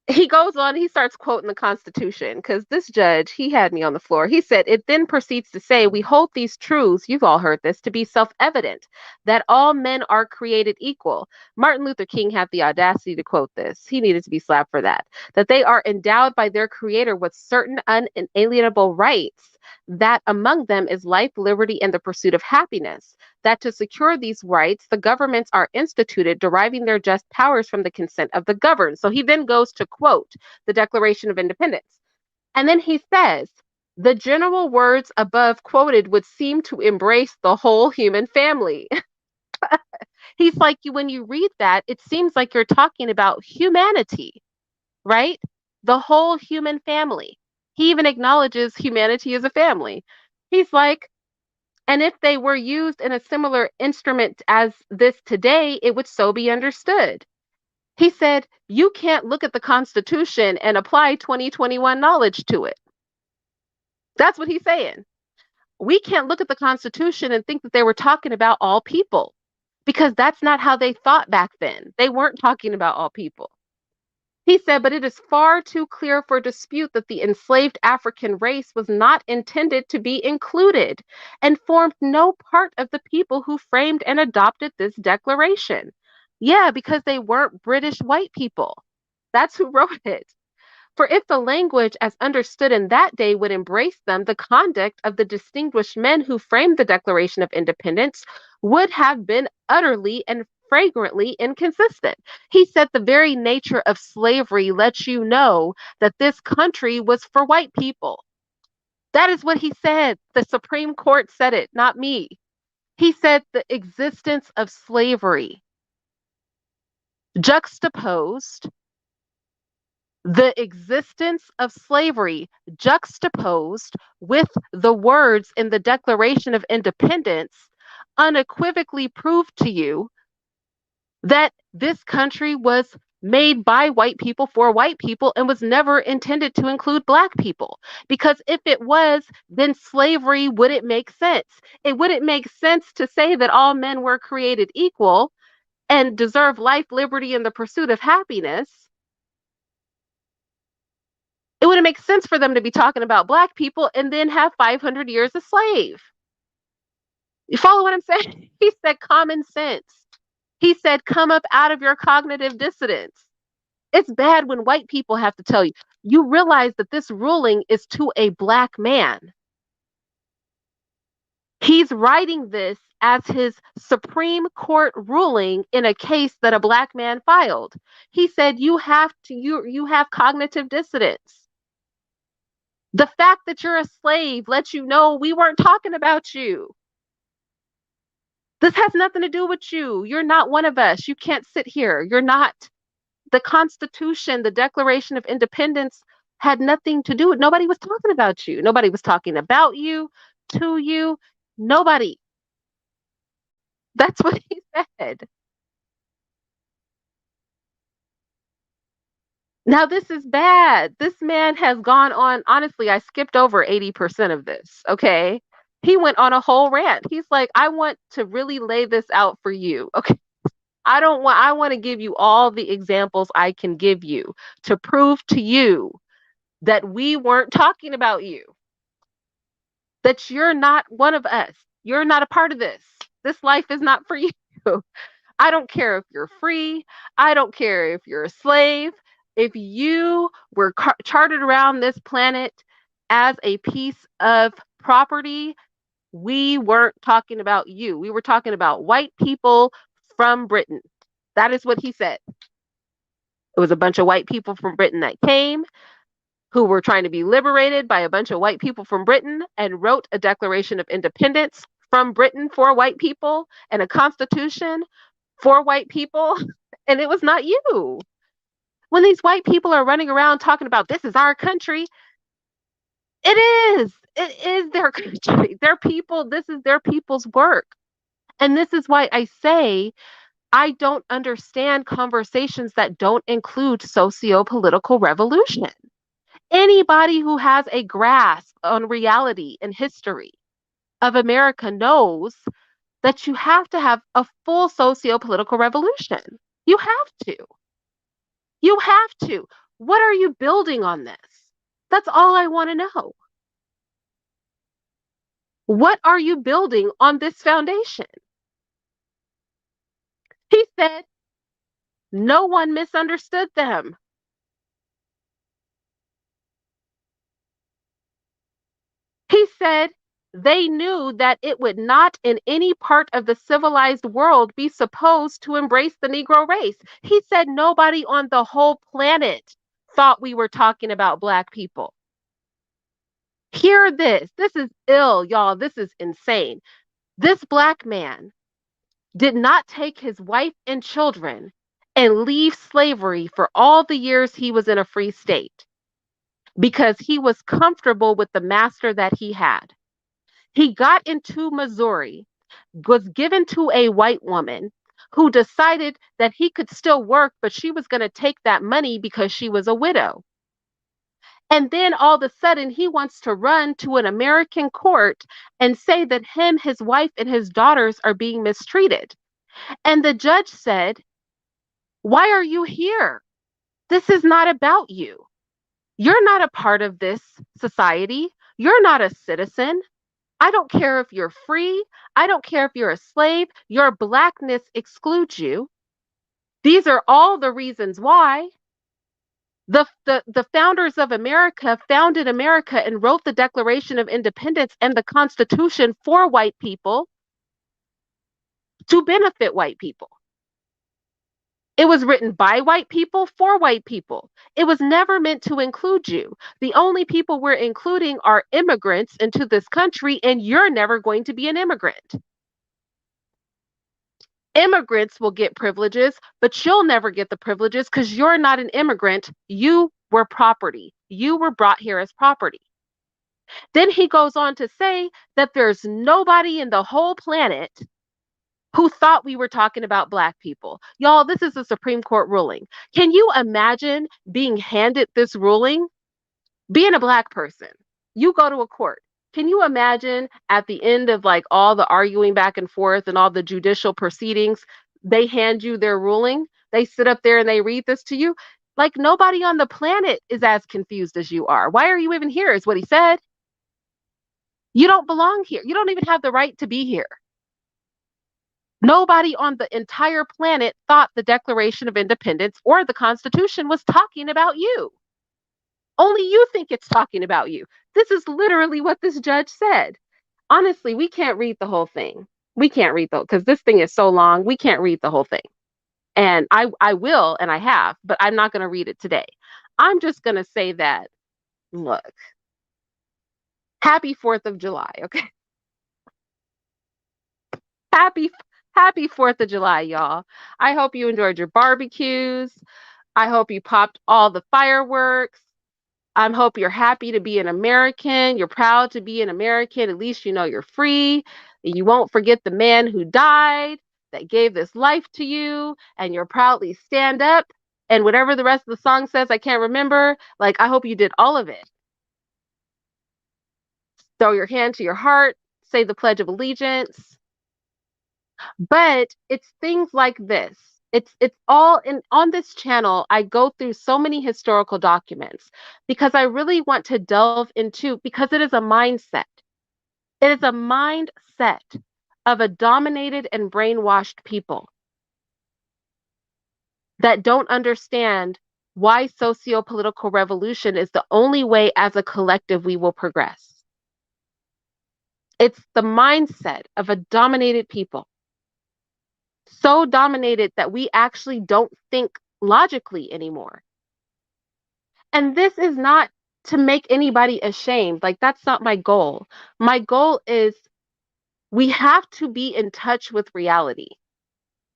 he goes on, he starts quoting the Constitution because this judge, he had me on the floor. He said, it then proceeds to say, we hold these truths, you've all heard this, to be self evident, that all men are created equal. Martin Luther King had the audacity to quote this. He needed to be slapped for that. That they are endowed by their creator with certain unalienable rights, that among them is life, liberty, and the pursuit of happiness. That to secure these rights, the governments are instituted, deriving their just powers from the consent of the governed. So he then goes to quote the Declaration of Independence. And then he says, the general words above quoted would seem to embrace the whole human family. He's like, when you read that, it seems like you're talking about humanity, right? The whole human family. He even acknowledges humanity as a family. He's like, and if they were used in a similar instrument as this today, it would so be understood. He said, you can't look at the Constitution and apply 2021 knowledge to it. That's what he's saying. We can't look at the Constitution and think that they were talking about all people because that's not how they thought back then. They weren't talking about all people. He said, but it is far too clear for dispute that the enslaved African race was not intended to be included and formed no part of the people who framed and adopted this declaration. Yeah, because they weren't British white people. That's who wrote it. For if the language as understood in that day would embrace them, the conduct of the distinguished men who framed the Declaration of Independence would have been utterly and flagrantly inconsistent. He said the very nature of slavery lets you know that this country was for white people. That is what he said. The Supreme Court said it, not me. He said the existence of slavery juxtaposed the existence of slavery juxtaposed with the words in the Declaration of Independence unequivocally proved to you that this country was made by white people for white people and was never intended to include black people. Because if it was, then slavery wouldn't make sense. It wouldn't make sense to say that all men were created equal and deserve life, liberty, and the pursuit of happiness. It wouldn't make sense for them to be talking about black people and then have 500 years a slave. You follow what I'm saying? He said common sense. He said come up out of your cognitive dissonance. It's bad when white people have to tell you. You realize that this ruling is to a black man. He's writing this as his Supreme Court ruling in a case that a black man filed. He said you have cognitive dissonance. The fact that you're a slave lets you know we weren't talking about you. This has nothing to do with you. You're not one of us. You can't sit here. You're not. The Constitution, the Declaration of Independence had nothing to do with. Nobody was talking about you. Nobody was talking about you, to you. Nobody. That's what he said. Now, this is bad. This man has gone on. Honestly, I skipped over 80% of this. Okay. He went on a whole rant. He's like, I want to really lay this out for you. Okay. I want to give you all the examples I can give you to prove to you that we weren't talking about you, that you're not one of us. You're not a part of this. This life is not for you. I don't care if you're free. I don't care if you're a slave. If you were charted around this planet as a piece of property, we weren't talking about you. We were talking about white people from Britain. That is what he said. It was a bunch of white people from Britain that came who were trying to be liberated by a bunch of white people from Britain and wrote a Declaration of Independence from Britain for white people and a constitution for white people. And it was not you. When these white people are running around talking about this is our country, it is. It is their country. Their people, this is their people's work. And this is why I say I don't understand conversations that don't include socio-political revolution. Anybody who has a grasp on reality and history of America knows that you have to have a full socio-political revolution. You have to. You have to. What are you building on this? That's all I want to know. What are you building on this foundation? He said, no one misunderstood them. He said, they knew that it would not in any part of the civilized world be supposed to embrace the Negro race. He said nobody on the whole planet thought we were talking about Black people. Hear this. This is ill, y'all. This is insane. This Black man did not take his wife and children and leave slavery for all the years he was in a free state because he was comfortable with the master that he had. He got into Missouri, was given to a white woman who decided that he could still work, but she was going to take that money because she was a widow. And then all of a sudden, he wants to run to an American court and say that him, his wife, and his daughters are being mistreated. And the judge said, why are you here? This is not about you. You're not a part of this society. You're not a citizen. I don't care if you're free. I don't care if you're a slave. Your Blackness excludes you. These are all the reasons why. The founders of America founded America and wrote the Declaration of Independence and the Constitution for white people to benefit white people. It was written by white people for white people. It was never meant to include you. The only people we're including are immigrants into this country, and you're never going to be an immigrant. Immigrants will get privileges, but you'll never get the privileges because you're not an immigrant. You were property. You were brought here as property. Then he goes on to say that there's nobody in the whole planet who thought we were talking about Black people. Y'all, this is a Supreme Court ruling. Can you imagine being handed this ruling? Being a Black person, you go to a court. Can you imagine at the end of like all the arguing back and forth and all the judicial proceedings, they hand you their ruling? They sit up there and they read this to you? Like nobody on the planet is as confused as you are. Why are you even here? Is what he said. You don't belong here. You don't even have the right to be here. Nobody on the entire planet thought the Declaration of Independence or the Constitution was talking about you. Only you think it's talking about you. This is literally what this judge said. Honestly, we can't read the whole thing. We can't read the because this thing is so long. We can't read the whole thing. And I will and I have, but I'm not going to read it today. I'm just going to say that look. Happy 4th of July, okay? Happy happy 4th of July, y'all. I hope you enjoyed your barbecues. I hope you popped all the fireworks. I hope you're happy to be an American. You're proud to be an American. At least you know you're free. You won't forget the man who died that gave this life to you, and you'll proudly stand up. And whatever the rest of the song says, I can't remember. Like, I hope you did all of it. Throw your hand to your heart, say the Pledge of Allegiance. But it's things like this. It's all in on this channel. I go through so many historical documents because I really want to delve into because it is a mindset. It is a mindset of a dominated and brainwashed people that don't understand why socio-political revolution is the only way as a collective we will progress. It's the mindset of a dominated people. So dominated that we actually don't think logically anymore. And this is not to make anybody ashamed. Like, that's not my goal. My goal is we have to be in touch with reality.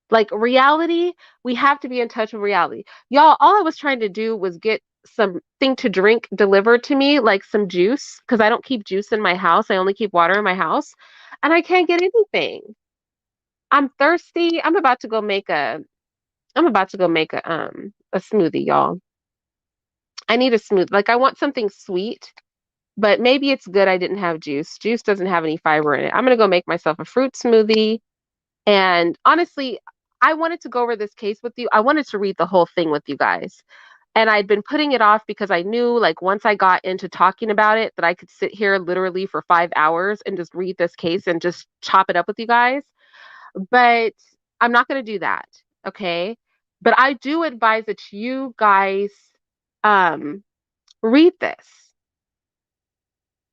Like, reality, we have to be in touch with reality. Y'all, all I was trying to do was get something to drink delivered to me, like some juice, because I don't keep juice in my house. I only keep water in my house. And I can't get anything. I'm thirsty. I'm about to go make a smoothie, y'all. I need a smoothie. Like I want something sweet, but maybe it's good I didn't have juice. Juice doesn't have any fiber in it. I'm gonna go make myself a fruit smoothie. And honestly, I wanted to go over this case with you. I wanted to read the whole thing with you guys. And I'd been putting it off because I knew like once I got into talking about it that I could sit here literally for 5 hours and just read this case and just chop it up with you guys. But I'm not going to do that. Okay. But I do advise that you guys um, read this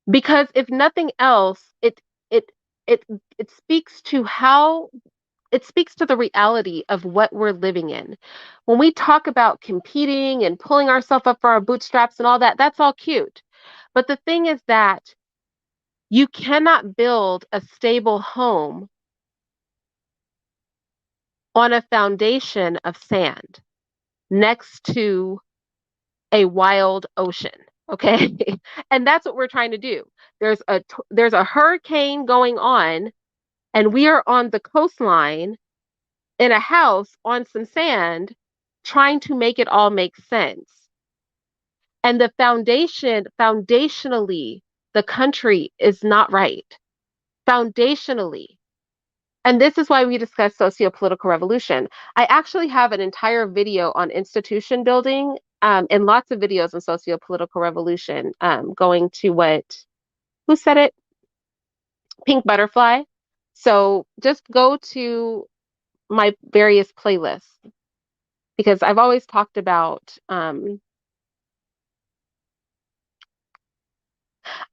because if nothing else, it, it, it speaks to how it speaks to the reality of what we're living in. When we talk about competing and pulling ourselves up for our bootstraps and all that, that's all cute. But the thing is that you cannot build a stable home on a foundation of sand next to a wild ocean. Okay. And that's what we're trying to do. There's a hurricane going on, and we are on the coastline in a house on some sand trying to make it all make sense. And the foundationally, the country is not right. Foundationally. And this is why we discuss socio-political revolution. I actually have an entire video on institution building and lots of videos on socio-political revolution going to who said it? Pink Butterfly. So just go to my various playlists because I've always talked about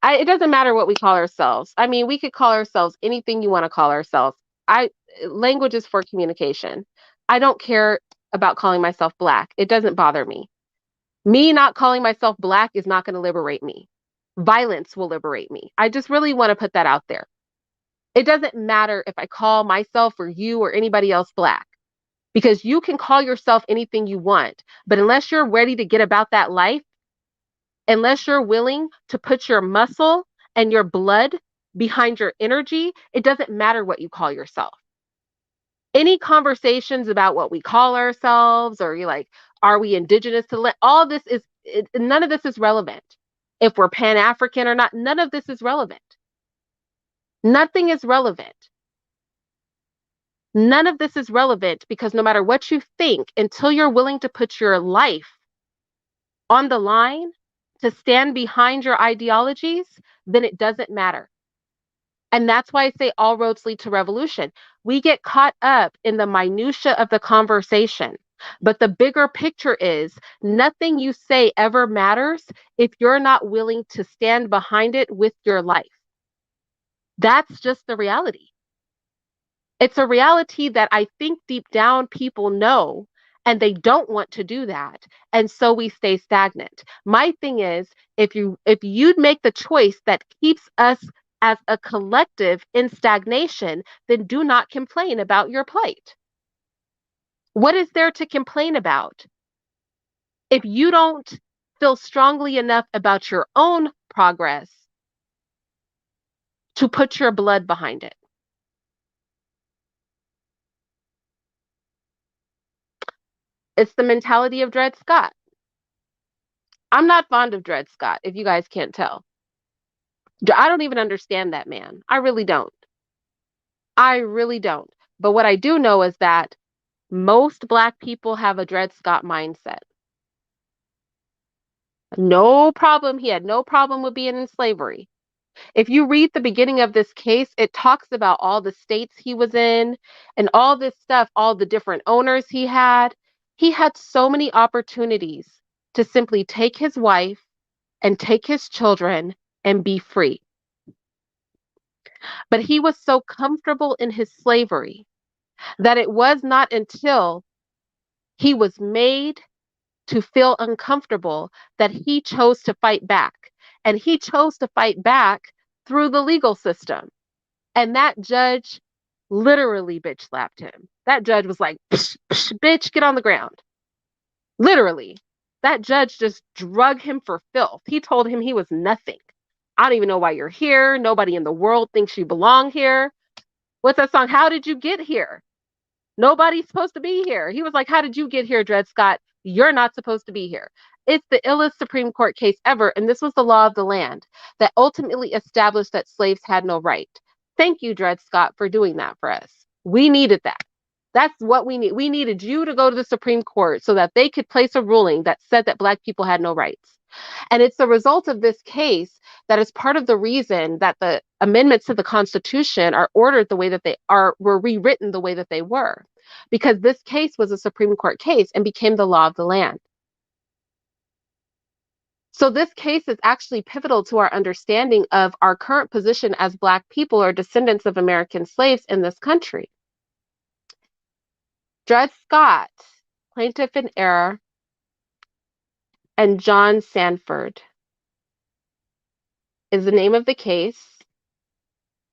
it doesn't matter what we call ourselves. I mean, we could call ourselves anything you want to call ourselves. I Language is for communication. I don't care about calling myself Black. It doesn't bother me. Me not calling myself Black is not going to liberate me. Violence will liberate me. I just really want to put that out there. It doesn't matter if I call myself or you or anybody else Black, because you can call yourself anything you want. But unless you're ready to get about that life, unless you're willing to put your muscle and your blood behind your energy, it doesn't matter what you call yourself. Any conversations about what we call ourselves, or you're like, are we indigenous to all this is none of this is relevant. If we're Pan-African or not, none of this is relevant. Nothing is relevant. None of this is relevant, because no matter what you think, until you're willing to put your life on the line to stand behind your ideologies, then it doesn't matter. And that's why I say all roads lead to revolution. We get caught up in the minutia of the conversation, but the bigger picture is nothing you say ever matters if you're not willing to stand behind it with your life. That's just the reality. It's a reality that I think deep down people know, and they don't want to do that. And so we stay stagnant. My thing is, if you'd make the choice that keeps us as a collective in stagnation, then do not complain about your plight. What is there to complain about if you don't feel strongly enough about your own progress to put your blood behind it? It's the mentality of Dred Scott. I'm not fond of Dred Scott, if you guys can't tell. I don't even understand that man. I really don't. I really don't. But what I do know is that most Black people have a Dred Scott mindset. No problem. He had no problem with being in slavery. If you read the beginning of this case, it talks about all the states he was in and all this stuff, all the different owners he had. He had so many opportunities to simply take his wife and take his children and be free. But he was so comfortable in his slavery that it was not until he was made to feel uncomfortable that he chose to fight back. And he chose to fight back through the legal system. And that judge literally bitch slapped him. That judge was like, psh, psh, bitch, get on the ground. Literally. That judge just drug him for filth. He told him he was nothing. I don't even know why you're here. Nobody in the world thinks you belong here. What's that song? How did you get here? Nobody's supposed to be here. He was like, how did you get here, Dred Scott? You're not supposed to be here. It's the illest Supreme Court case ever, and this was the law of the land that ultimately established that slaves had no right. Thank you, Dred Scott, for doing that for us. We needed that. That's what we need. We needed you to go to the Supreme Court so that they could place a ruling that said that Black people had no rights. And it's the result of this case that is part of the reason that the amendments to the Constitution are ordered the way that they were rewritten the way that they were, because this case was a Supreme Court case and became the law of the land. So this case is actually pivotal to our understanding of our current position as Black people or descendants of American slaves in this country. Dred Scott, plaintiff in error, and John Sanford is the name of the case.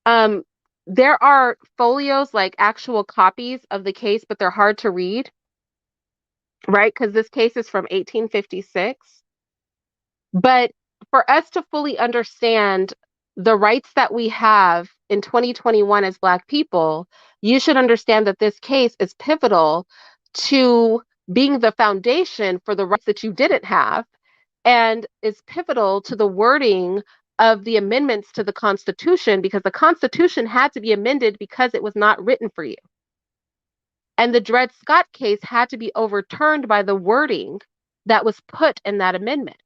There are folios, like actual copies of the case, but they're hard to read, right? Because this case is from 1856. But for us to fully understand the rights that we have in 2021 as Black people, you should understand that this case is pivotal to being the foundation for the rights that you didn't have, and is pivotal to the wording of the amendments to the Constitution, because the Constitution had to be amended because it was not written for you. And the Dred Scott case had to be overturned by the wording that was put in that amendment.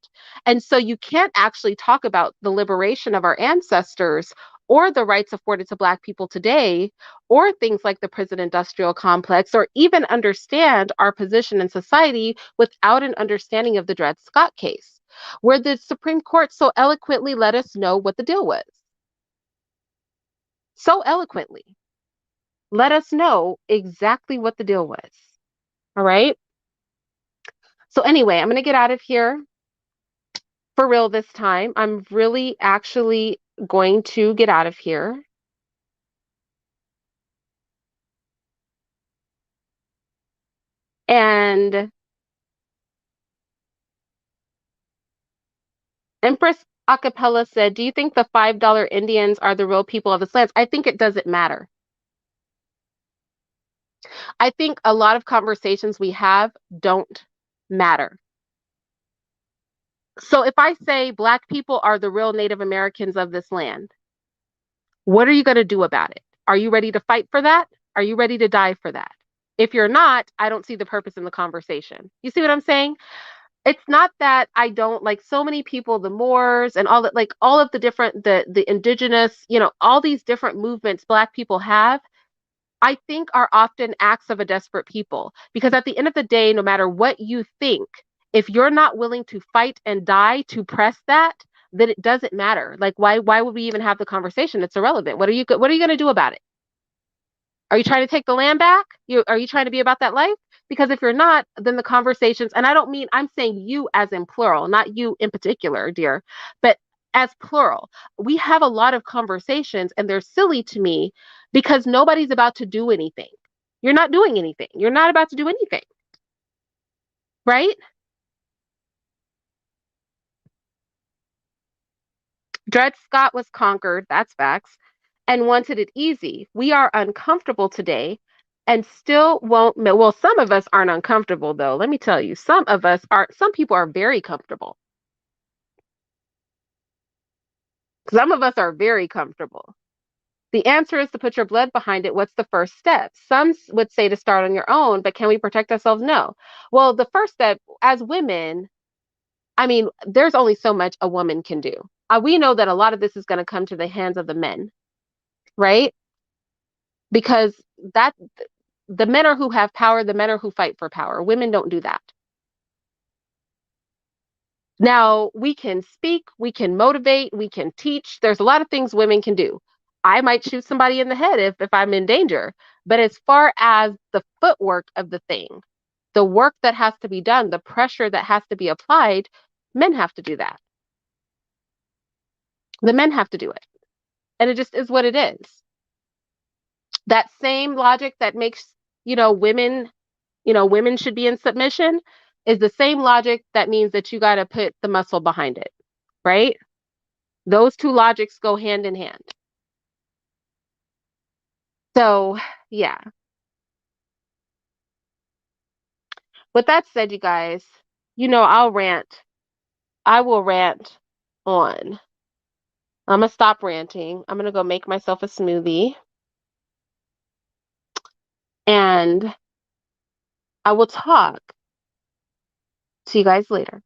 And so you can't actually talk about the liberation of our ancestors or the rights afforded to Black people today, or things like the prison industrial complex, or even understand our position in society without an understanding of the Dred Scott case, where the Supreme Court so eloquently let us know what the deal was. So eloquently let us know exactly what the deal was. All right. So anyway, I'm going to get out of here for real this time. I'm really actually going to get out of here. And Empress Acapella said, "Do you think the $5 Indians are the real people of the lands?" I think it doesn't matter. I think a lot of conversations we have don't matter. So if I say Black people are the real Native Americans of this land, what are you going to do about it? Are you ready to fight for that? Are you ready to die for that? If you're not, I don't see the purpose in the conversation. You see what I'm saying? It's not that I don't like so many people, the Moors and all that, like all of the different, the indigenous, all these different movements Black people have, I think are often acts of a desperate people. Because at the end of the day, no matter what you think, if you're not willing to fight and die to press that, then it doesn't matter. Like why would we even have the conversation? It's irrelevant. What are you going to do about it? Are you trying to take the land back? Are you trying to be about that life? Because if you're not, then the conversations, and I don't mean, I'm saying you as in plural, not you in particular, dear, but as plural. We have a lot of conversations and they're silly to me because nobody's about to do anything. You're not doing anything. You're not about to do anything, right? Dred Scott was conquered, that's facts, and wanted it easy. We are uncomfortable today and still won't. Well, some of us aren't uncomfortable, though. Let me tell you, some people are very comfortable. Some of us are very comfortable. The answer is to put your blood behind it. What's the first step? Some would say to start on your own, but can we protect ourselves? No. Well, the first step as women, I mean, there's only so much a woman can do. We know that a lot of this is going to come to the hands of the men, right? Because that the men are who have power, the men are who fight for power. Women don't do that. Now, we can speak, we can motivate, we can teach. There's a lot of things women can do. I might shoot somebody in the head if I'm in danger. But as far as the footwork of the thing, the work that has to be done, the pressure that has to be applied, men have to do that. The men have to do it. And it just is what it is. That same logic that makes, women women should be in submission is the same logic that means that you got to put the muscle behind it, right? Those two logics go hand in hand. So, yeah. With that said, you guys, I'll rant. I will rant on. I'm going to stop ranting. I'm going to go make myself a smoothie and I will talk to you guys later.